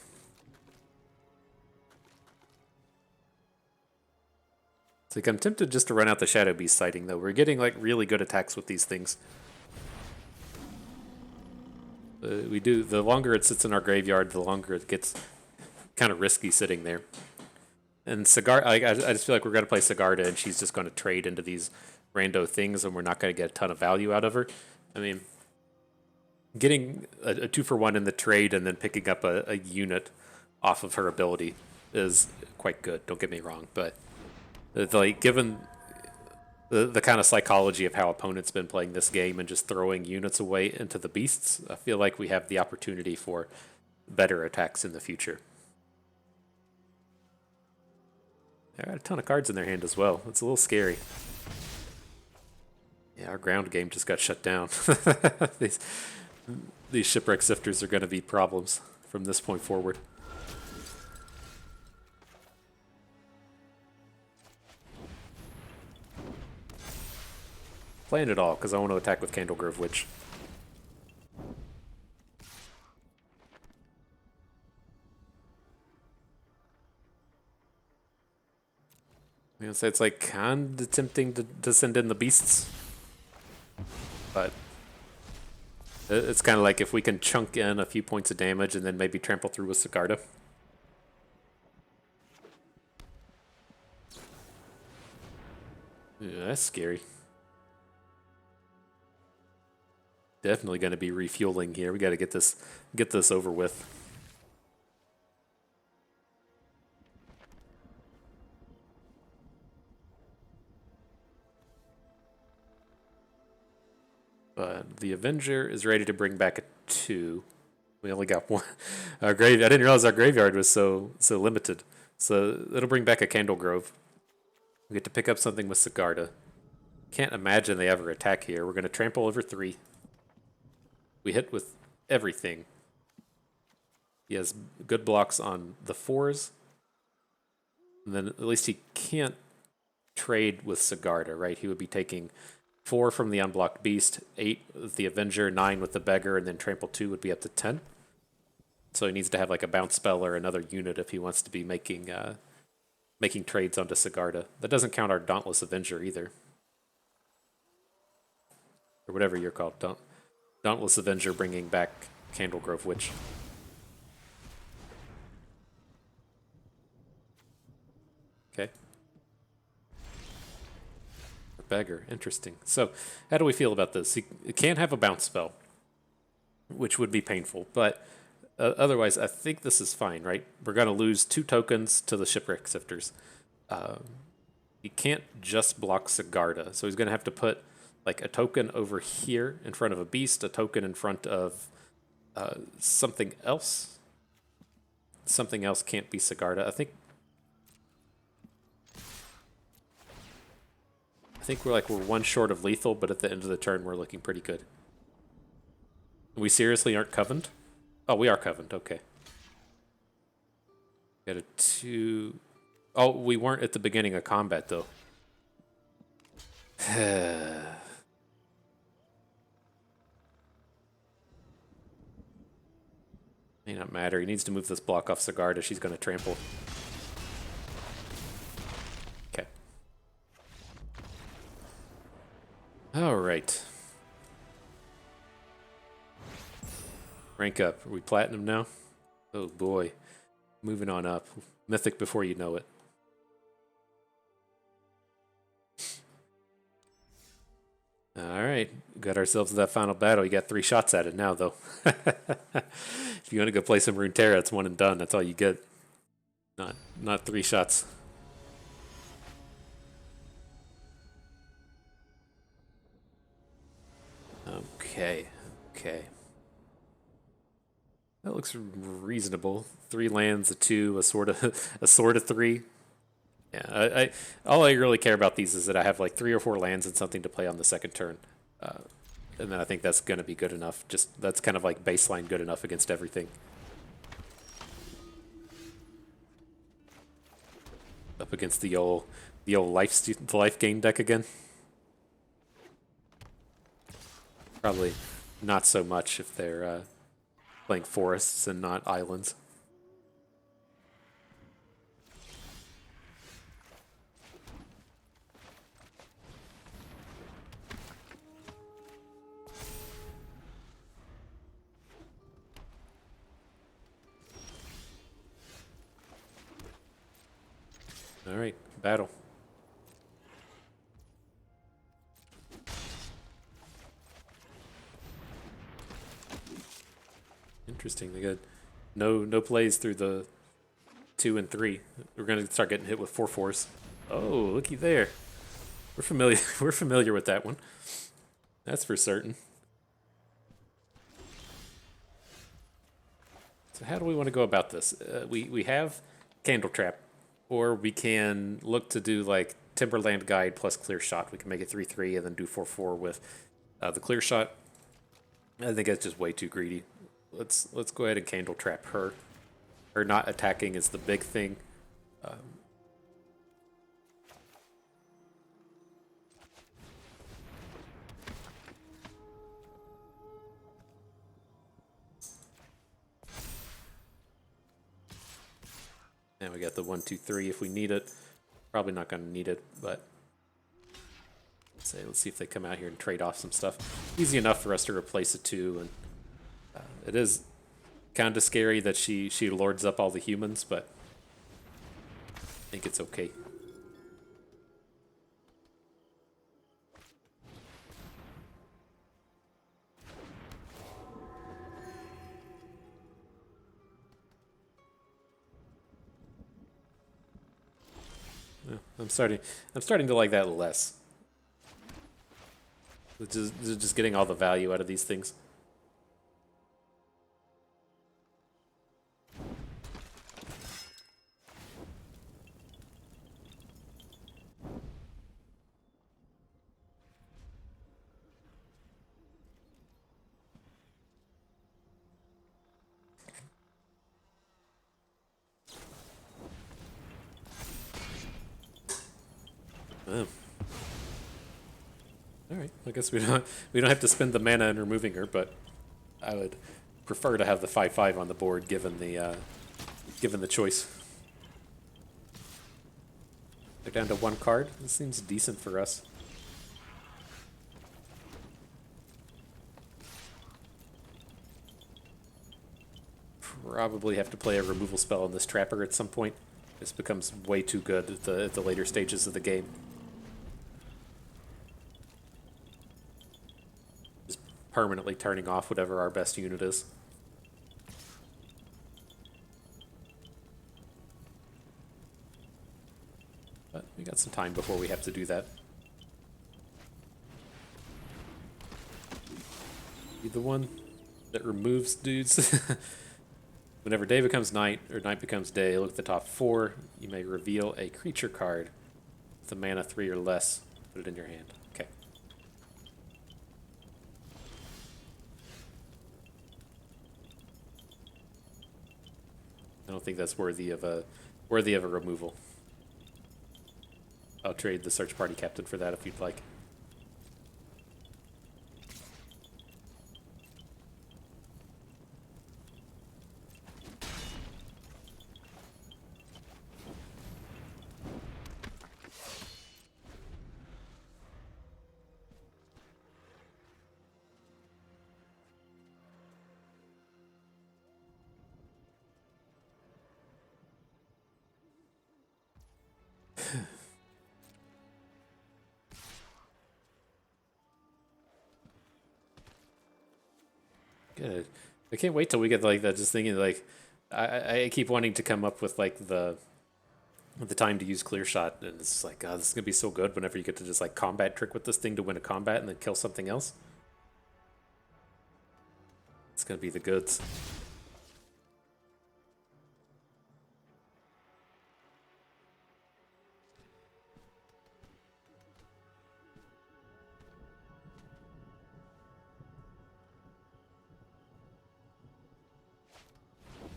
It's like I'm tempted just to run out the Shadow Beast sighting, though. We're getting like really good attacks with these things. We do, the longer it sits in our graveyard, the longer it gets kind of risky sitting there. And Sigarda, I just feel like we're going to play Sigarda, and she's just going to trade into these rando things, and we're not going to get a ton of value out of her. I mean, getting a 2-for-1 in the trade and then picking up a unit off of her ability is quite good. Don't get me wrong, but like given the kind of psychology of how opponents been playing this game and just throwing units away into the beasts, I feel like we have the opportunity for better attacks in the future. They got a ton of cards in their hand as well. It's a little scary. Yeah, our ground game just got shut down. These shipwreck sifters are going to be problems from this point forward. Playing it all because I want to attack with Candlegrove Witch. You know, so it's like kind of tempting to send in the beasts, but it's kind of like if we can chunk in a few points of damage and then maybe trample through with Sigarda. Yeah, that's scary. Definitely going to be refueling here. We got to get this over with. But the Avenger is ready to bring back a 2. We only got 1. Our grave. I didn't realize our graveyard was so limited. So it'll bring back a Candlegrove. We get to pick up something with Sigarda. Can't imagine they ever attack here. We're going to trample over 3. We hit with everything. He has good blocks on the 4s. And then at least he can't trade with Sigarda, right? He would be taking 4 from the unblocked beast, 8 with the Avenger, 9 with the beggar, and then trample 2 would be up to 10. So he needs to have like a bounce spell or another unit if he wants to be making trades onto Sigarda. That doesn't count our Dauntless Avenger either. Or whatever you're called. Dauntless Avenger bringing back Candlegrove Witch. Okay. Beggar, interesting. So, how do we feel about this? He can't have a bounce spell, which would be painful, but otherwise, I think this is fine, right? We're going to lose 2 tokens to the Shipwreck Sifters. He can't just block Sigarda, so he's going to have to put like a token over here in front of a beast, a token in front of something else. Something else can't be Sigarda. I think we're 1 short of lethal, but at the end of the turn we're looking pretty good. We seriously aren't covened? Oh, we are covened. Okay. Got a 2. Oh, we weren't at the beginning of combat though. May not matter. He needs to move this block off Sigarda. She's going to trample. Okay. All right. Rank up. Are we platinum now? Oh boy. Moving on up. Mythic before you know it. All right. Got ourselves to that final battle. You got 3 shots at it now, though. If you want to go play some Runeterra, it's 1 and done. That's all you get. Not 3 shots. Okay. That looks reasonable. 3 lands, a 2, a sword of 3. Yeah, I all I really care about these is that I have like 3 or 4 lands and something to play on the second turn, and then I think that's going to be good enough. Just that's kind of like baseline good enough against everything. Up against the old life gain deck again. Probably not so much if they're playing forests and not islands. All right, battle. Interesting. They got no plays through the 2 and 3. We're gonna start getting hit with 4/4s. Oh, looky there. We're familiar. We're familiar with that one. That's for certain. So how do we want to go about this? We have Candle Trap, or we can look to do like Timberland Guide plus Clear Shot. We can make it 3/3 and then do 4/4 with the Clear Shot. I think that's just way too greedy. Let's go ahead and Candle Trap her. Her not attacking is the big thing. And we got the 1/2/3 if we need it. Probably not going to need it, but let's see if they come out here and trade off some stuff. Easy enough for us to replace a 2, and it is kind of scary that she lords up all the humans, but I think it's okay. Yeah, I'm starting to like that less. Just getting all the value out of these things. Oh. All right. I guess we don't have to spend the mana in removing her, but I would prefer to have the 5/5 on the board given the choice. They're down to 1 card. This seems decent for us. Probably have to play a removal spell on this Trapper at some point. This becomes way too good at the later stages of the game. Just permanently turning off whatever our best unit is. But we got some time before we have to do that. Be the one that removes dudes. Whenever day becomes night, or night becomes day, look at the top 4. You may reveal a creature card with a mana 3 or less. Put it in your hand. Okay. I don't think that's worthy of a removal. I'll trade the search party captain for that if you'd like. Good. I can't wait till we get like that. Just thinking like, I keep wanting to come up with like the time to use clear shot, and it's like, God, this is gonna be so good whenever you get to just like combat trick with this thing to win a combat and then kill something else. It's gonna be the goods.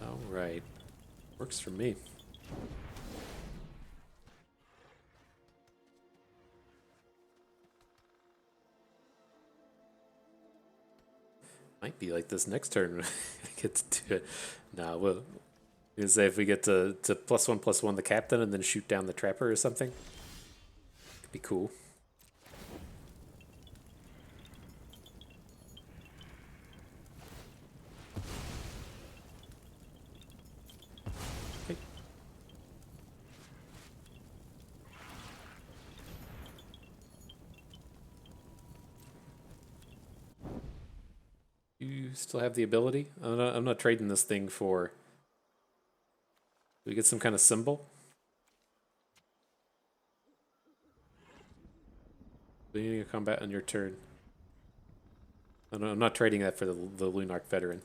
All right, works for me. Might be like this next turn when I get to do it. Nah, we'll say if we get to +1/+1 the captain and then shoot down the trapper or something. Could be cool. Okay. You still have the ability? I'm not trading this thing for... Do we get some kind of symbol? Beginning of combat on your turn. Oh, no, I'm not trading that for the Lunarch Veteran.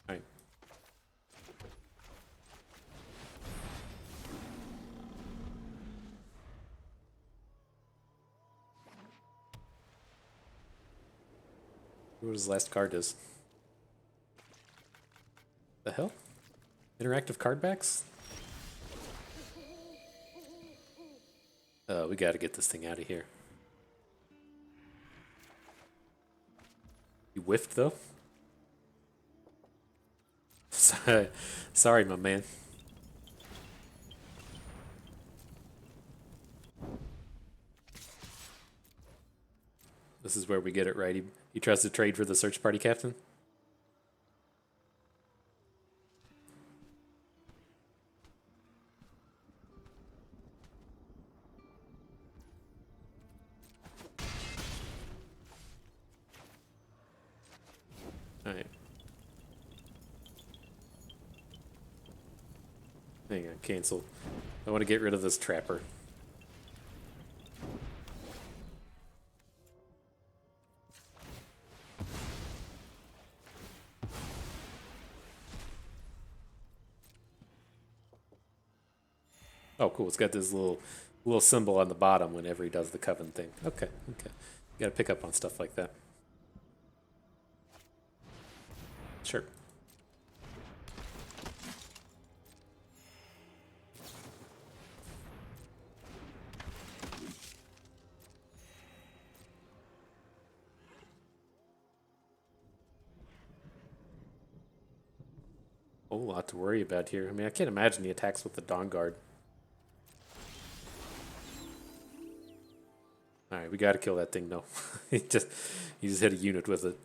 Alright. What his last card is. The hell? Interactive card backs? We gotta get this thing out of here. You whiffed though? Sorry, my man. This is where we get it right. He tries to trade for the search party captain. Alright. Hang on, cancel. I want to get rid of this trapper. Oh, cool. It's got this little symbol on the bottom whenever he does the coven thing. Okay, okay. You gotta pick up on stuff like that. Sure. A whole lot to worry about here. I mean, I can't imagine he attacks with the Dawn Guard. Alright, we gotta kill that thing, though. he just hit a unit with it.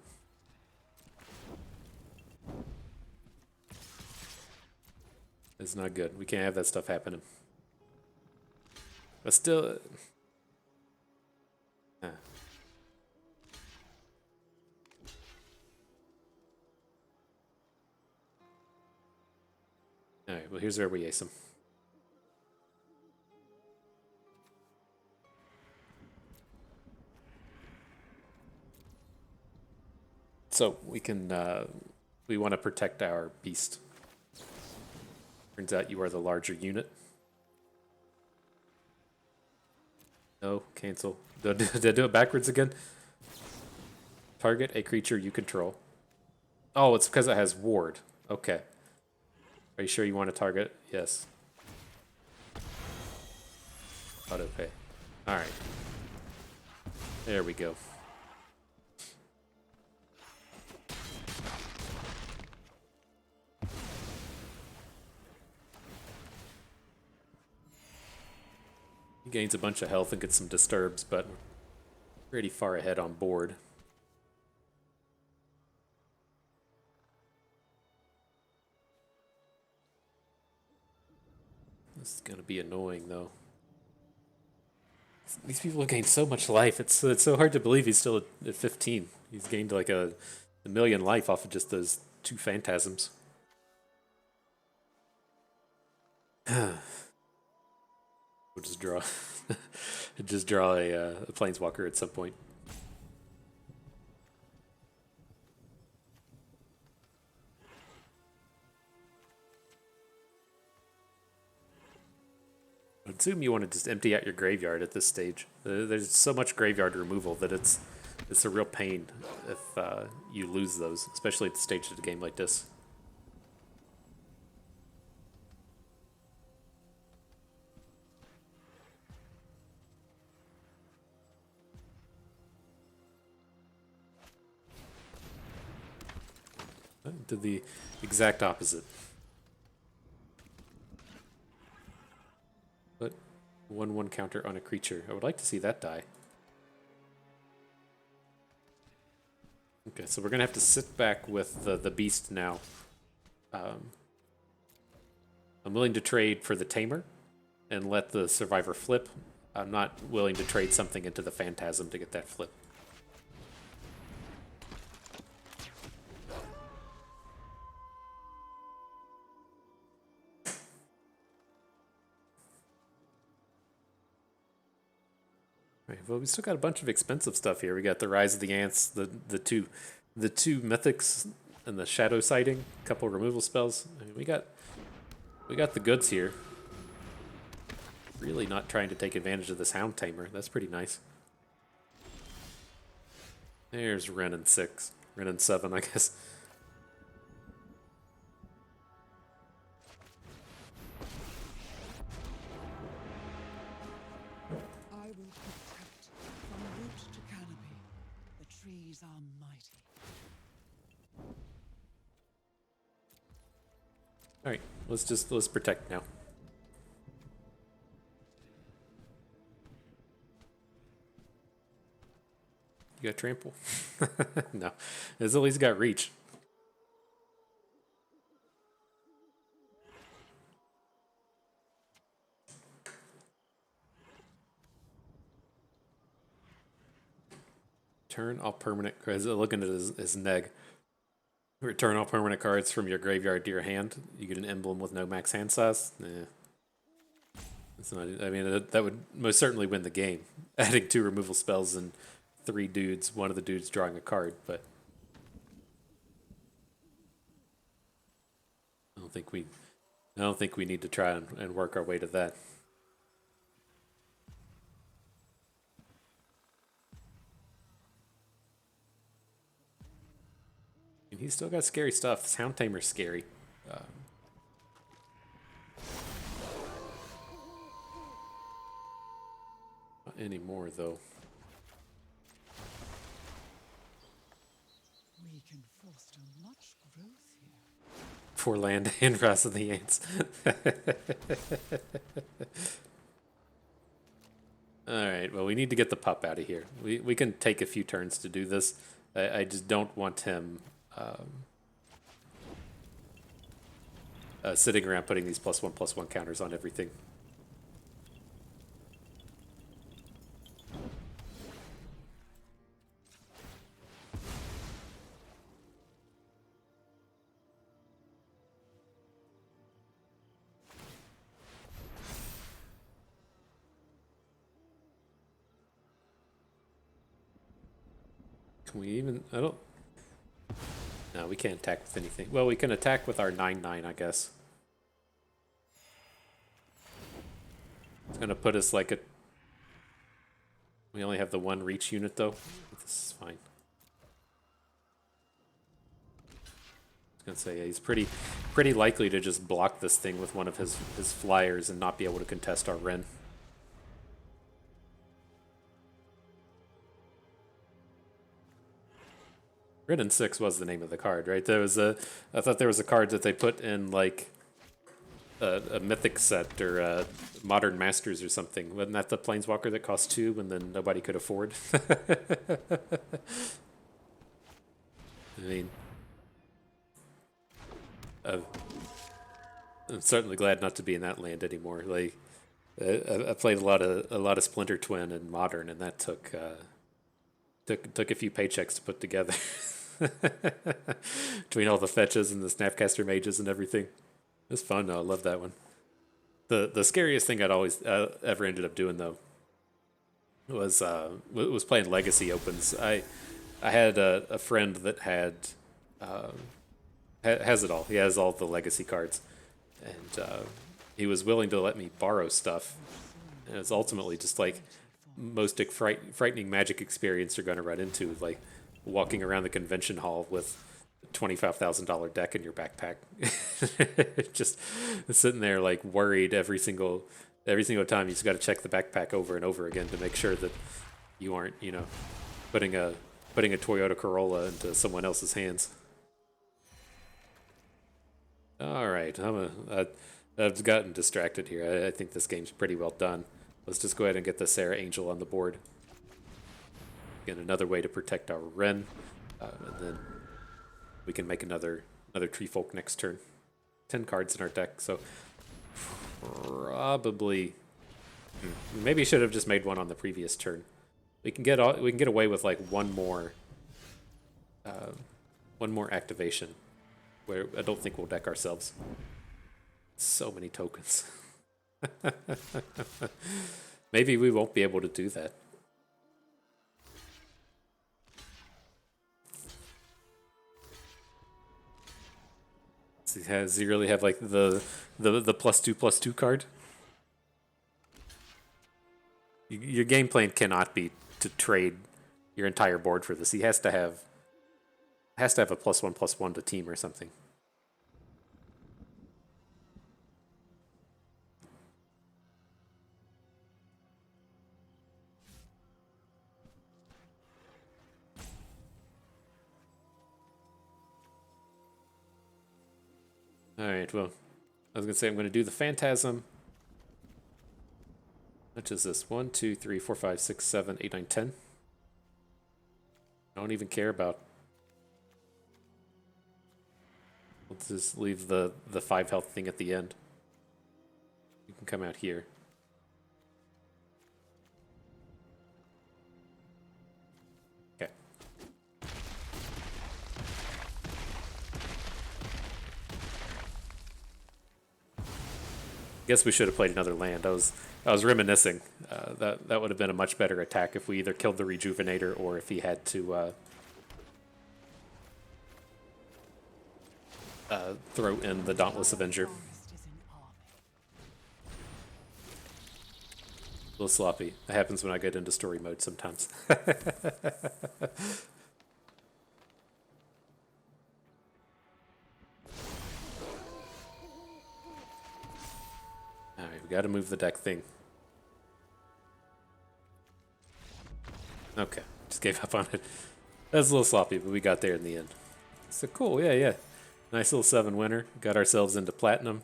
It's not good. We can't have that stuff happening. But still... Alright, well here's where we ace him. So we can, we want to protect our beast. Turns out you are the larger unit. No, cancel. Did I do it backwards again? Target a creature you control. Oh, it's because it has ward. Okay. Are you sure you want to target? Yes. Auto pay. Alright. There we go. He gains a bunch of health and gets some disturbs, but pretty far ahead on board. This is gonna be annoying, though. These people have gained so much life. It's so hard to believe he's still at 15. He's gained like a million life off of just those two phantasms. We'll just draw, just draw a planeswalker at some point. I assume you want to just empty out your graveyard at this stage. There's so much graveyard removal that it's a real pain if you lose those, especially at the stage of the game like this. Did the exact opposite. But 1/1 counter on a creature. I would like to see that die. Okay, so we're gonna have to sit back with the beast now. I'm willing to trade for the tamer and let the survivor flip. I'm not willing to trade something into the phantasm to get that flip. Well, we still got a bunch of expensive stuff here. We got the Rise of the Ants, the two mythics, and the Shadow Sighting. A couple removal spells. I mean, we got the goods here. Really not trying to take advantage of this Hound Tamer. That's pretty nice. There's Wren and 6. Wren and 7, I guess. I will protect from root to canopy. The trees are mighty. Alright, let's protect now. You got trample? No. It's at least got reach. Turn all permanent cards. Looking at his neg. Return all permanent cards from your graveyard to your hand. You get an emblem with no max hand size. It's not. I mean, that would most certainly win the game. Adding 2 removal spells and 3 dudes. One of the dudes drawing a card, but I don't think we need to try and work our way to that. And he's still got scary stuff. This Hound Tamer's scary. Not anymore, though. We can foster much growth here. For land and Rise of the Ants. Alright, well, we need to get the pup out of here. We can take a few turns to do this. I just don't want him sitting around putting these +1/+1 counters on everything. Can we even... I don't... No, we can't attack with anything. Well, we can attack with our 9/9, I guess. It's going to put us like a... We only have the 1 reach unit, though. This is fine. I was going to say, yeah, he's pretty likely to just block this thing with one of his flyers and not be able to contest our Wren. Wren and 6 was the name of the card, right? There was I thought there was a card that they put in like a mythic set or Modern Masters or something. Wasn't that the Planeswalker that cost 2 and then nobody could afford? I mean, I'm certainly glad not to be in that land anymore. Like, I played a lot of Splinter Twin and Modern, and that took a few paychecks to put together. Between all the fetches and the Snapcaster mages and everything. It was fun though. I love that one. The scariest thing I'd always ever ended up doing though was playing Legacy Opens. I had a friend that has it all. He has all the Legacy cards, and he was willing to let me borrow stuff. And it's ultimately just like most frightening Magic experience you're going to run into, like walking around the convention hall with $25,000 deck in your backpack, just sitting there like worried every single time. You just got to check the backpack over and over again to make sure that you aren't, putting a Toyota Corolla into someone else's hands. All right, I've gotten distracted here. I think this game's pretty well done. Let's just go ahead and get the Sarah Angel on the board. Again, another way to protect our Wren, and then we can make another Tree Folk next turn. 10 cards in our deck, so probably maybe should have just made one on the previous turn. We can get away with like one more activation, where I don't think we'll deck ourselves. So many tokens. Maybe we won't be able to do that. Does he really have like the +2/+2 card? Your game plan cannot be to trade your entire board for this. He has to have a +1/+1 to team or something. All right, well, I was gonna say I'm gonna do the Phantasm. Which is this? 1, 2, 3, 4, 5, 6, 7, 8, 9, 10. I don't even care about. Let's just leave the 5 health thing at the end. You can come out here. Okay. Guess we should have played another land. I was reminiscing. That would have been a much better attack if we either killed the Rejuvenator or if he had to throw in the Dauntless Avenger. Forest is an army. A little sloppy. That happens when I get into story mode sometimes. Alright, we gotta move the deck thing. Okay, just gave up on it. That's a little sloppy, but we got there in the end. So cool, yeah. Nice little 7 winner. Got ourselves into platinum.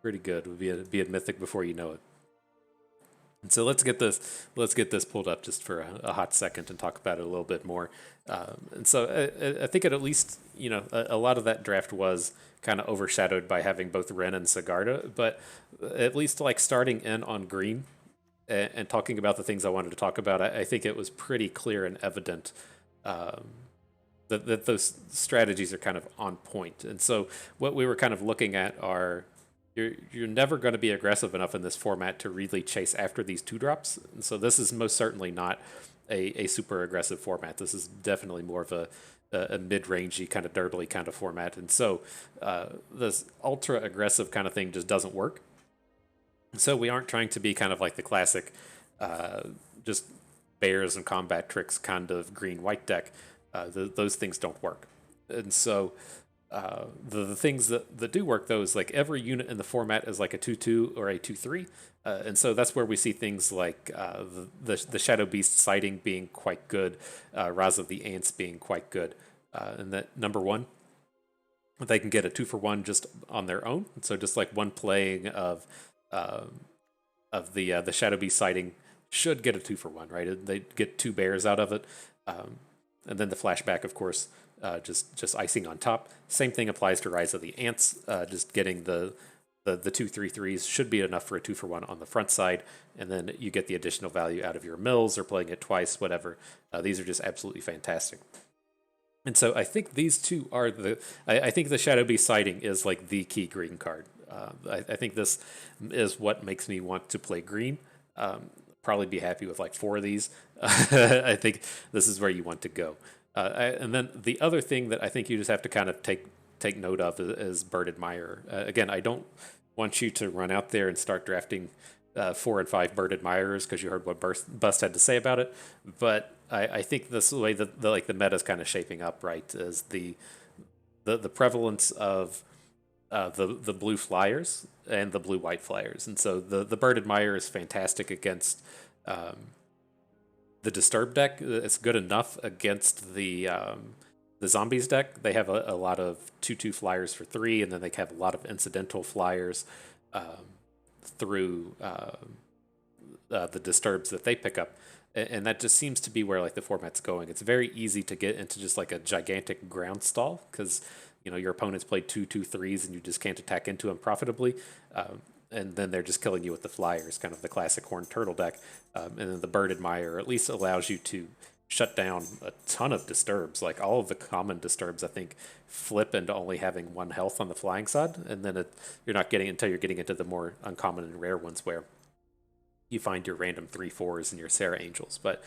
Pretty good. We'll be a mythic before you know it. And so let's get this pulled up just for a hot second and talk about it a little bit more. And so I think at least a lot of that draft was kind of overshadowed by having both Wren and Sigarda, but at least like starting in on green and talking about the things I wanted to talk about, I think it was pretty clear and evident that those strategies are kind of on point. And so what we were kind of looking at are you're never going to be aggressive enough in this format to really chase after these 2-drops. And so this is most certainly not a super aggressive format. This is definitely more of a mid-rangey kind of dirtly kind of format. And so this ultra aggressive kind of thing just doesn't work. So we aren't trying to be kind of like the classic just bears and combat tricks kind of green-white deck. Those things don't work. And so the things that do work, though, is like every unit in the format is like a 2/2 or a 2/3. And so that's where we see things like the Shadow Beast sighting being quite good, Raz of the Ants being quite good. And that number 1, they can get a 2-for-1 just on their own. And so just like one playing of the Shadow Beast sighting should get a 2-for-1, right? They get 2 bears out of it. And then the flashback, of course, just icing on top. Same thing applies to Rise of the Ants. Just getting the 2/3/3s should be enough for a 2-for-1 on the front side, and then you get the additional value out of your mills or playing it twice, whatever. These are just absolutely fantastic. And so I think these two are I think the Shadow Beast sighting is like the key green card. I think this is what makes me want to play green. Probably be happy with like 4 of these. I think this is where you want to go. And then the other thing that I think you just have to kind of take note of is Bird Admirer. Again, I don't want you to run out there and start drafting 4 and 5 Bird Admirers because you heard what Bust had to say about it. But I think this way that the meta is kind of shaping up, right, is the prevalence of the blue flyers and the blue-white flyers. And so the Bird Admirer is fantastic against the Disturb deck. It's good enough against the Zombies deck. They have a lot of 2/2 flyers for 3, and then they have a lot of incidental flyers through the Disturbs that they pick up. And that just seems to be where like the format's going. It's very easy to get into just like a gigantic ground stall because your opponent's played 2/2/3s and you just can't attack into them profitably. And then they're just killing you with the flyers, kind of the classic Horned Turtle deck. And then the Bird Admirer at least allows you to shut down a ton of Disturbs. Like all of the common Disturbs, I think, flip into only having 1 health on the flying side. And then you're not getting until you're getting into the more uncommon and rare ones where you find your random 3/4s and your Sarah Angels. But,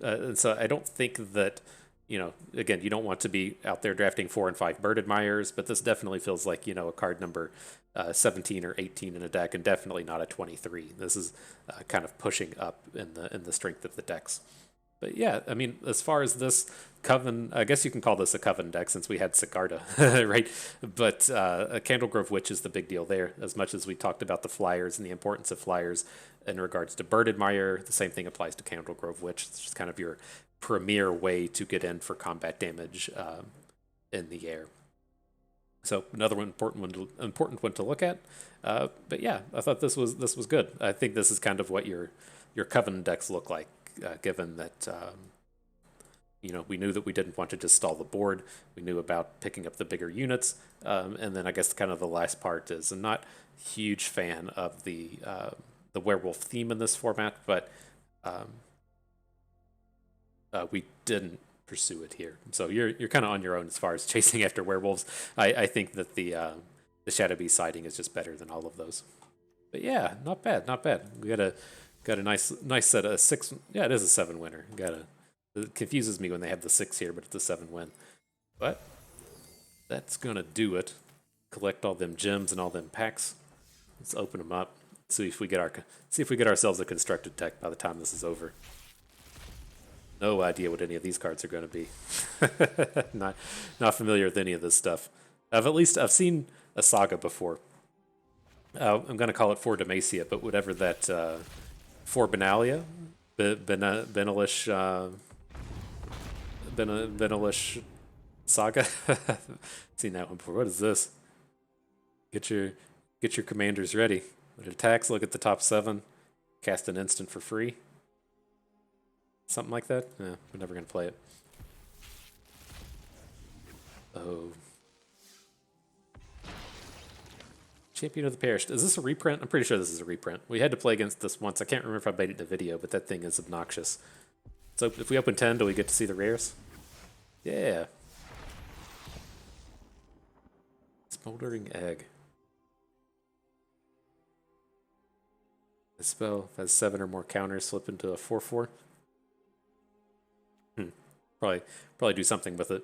and so I don't think that you know, again, you don't want to be out there drafting 4 and 5 Birded Myers, but this definitely feels like, you know, a card number 17 or 18 in a deck, and definitely not a 23. This is kind of pushing up in the strength of the decks. But yeah, I mean, as far as this Coven, I guess you can call this a Coven deck since we had Sigarda, right? But a Candlegrove Witch is the big deal there. As much as we talked about the flyers and the importance of flyers in regards to Birded Mire, the same thing applies to Candlegrove Witch. It's just kind of your premier way to get in for combat damage in the air. So another one important one to look at. But yeah, I thought this was good. I think this is kind of what your Coven decks look like, given that you know, we knew that we didn't want to just stall the board. We knew about picking up the bigger units, and then I guess kind of the last part is I'm not a huge fan of the werewolf theme in this format, but we didn't pursue it here. So you're kind of on your own as far as chasing after werewolves. I think that the Shadow Beast siding is just better than all of those. But yeah, not bad, not bad. We got a nice set of 6. Yeah, it is a 7 winner. It confuses me when they have the 6 here, but it's a 7 win. But that's gonna do it. Collect all them gems and all them packs. Let's open them up. See if we get ourselves a constructed deck by the time this is over. No idea what any of these cards are going to be. Not familiar with any of this stuff. I've seen a Saga before. I'm going to call it For Demacia, but whatever that For Benalia, Benelish Saga. Seen that one before. What is this? Get your commanders ready. When it attacks, look at the top 7. Cast an instant for free. Something like that? Yeah, we're never going to play it. Oh. Champion of the Perished. Is this a reprint? I'm pretty sure this is a reprint. We had to play against this once. I can't remember if I made it in the video, but that thing is obnoxious. So if we open 10, do we get to see the rares? Yeah. Smoldering Egg. This spell has 7 or more counters, slip into a 4/4. Probably do something with it.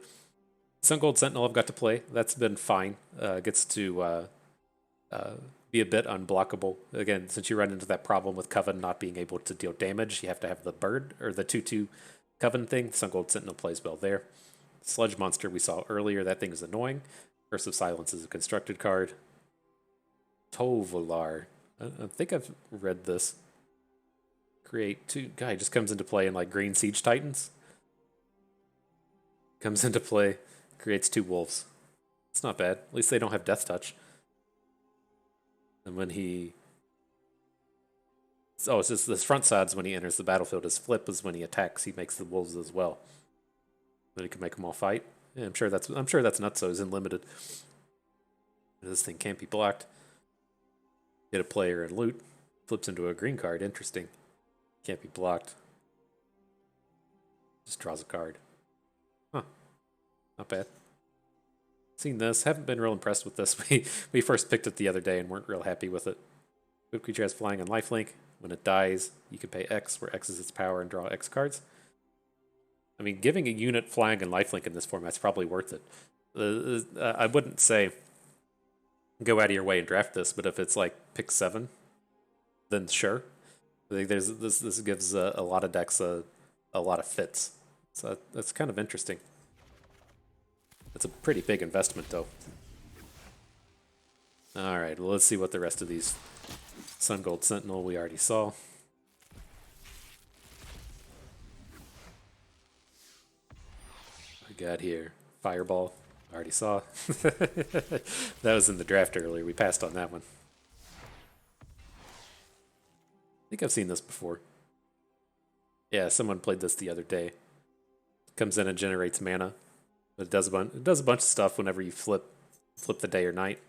Sun Gold Sentinel I've got to play. That's been fine. Gets to be a bit unblockable. Again, since you run into that problem with Coven not being able to deal damage, you have to have the bird or the 2/2 Coven thing. Sun Gold Sentinel plays well there. Sludge Monster we saw earlier. That thing is annoying. Curse of Silence is a constructed card. Tovolar. I think I've read this. Create 2. Guy just comes into play in like Green Siege Titans. Comes into play, creates 2 wolves. It's not bad. At least they don't have Death Touch. And when he... Oh, it's just this front side's when he enters the battlefield. His flip is when he attacks. He makes the wolves as well. Then he can make them all fight. Yeah, I'm sure that's Nutso's in limited. This thing can't be blocked. Hit a player and loot. Flips into a green card. Interesting. Can't be blocked. Just draws a card. Huh. Not bad. Seen this. Haven't been real impressed with this. We first picked it the other day and weren't real happy with it. Good creature has flying and lifelink. When it dies, you can pay X, where X is its power, and draw X cards. I mean, giving a unit flying and lifelink in this format is probably worth it. I wouldn't say go out of your way and draft this, but if it's like pick 7, then sure. I think this gives a lot of decks a lot of fits. So that's kind of interesting. It's a pretty big investment, though. All right, well, let's see what the rest of these Sun Gold Sentinel we already saw. We got here Fireball. Already saw. That was in the draft earlier. We passed on that one. I think I've seen this before. Yeah, someone played this the other day. Comes in and generates mana. But it does a bunch of stuff whenever you flip the day or night.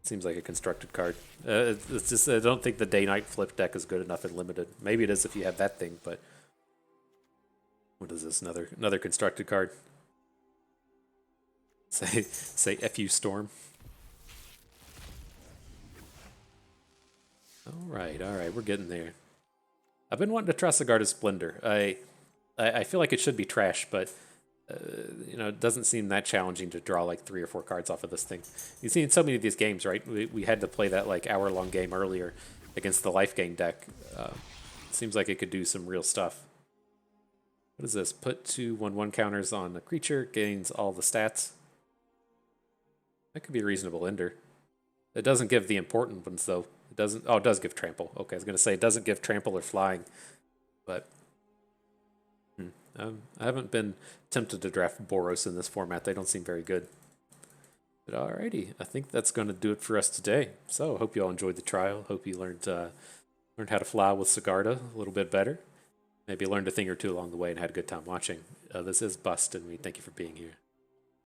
Seems like a constructed card. It's just I don't think the day-night flip deck is good enough in limited. Maybe it is if you have that thing, but what is this? Another constructed card. Say FU Storm. All right, we're getting there. I've been wanting to try Sigarda's Splendor. I feel like it should be trash, but You know, it doesn't seem that challenging to draw like 3 or 4 cards off of this thing. You've seen so many of these games, right? We had to play that like hour-long game earlier against the life gain deck. Seems like it could do some real stuff. What is this? Put 2/1/1 counters on a creature, gains all the stats. That could be a reasonable ender. It doesn't give the important ones though. It doesn't. Oh, it does give trample. Okay, I was gonna say it doesn't give trample or flying, but I haven't been tempted to draft Boros in this format. They don't seem very good. But alrighty, I think that's going to do it for us today. So I hope you all enjoyed the trial. Hope you learned how to fly with Sigarda a little bit better. Maybe learned a thing or two along the way and had a good time watching. This is Bust, and we thank you for being here.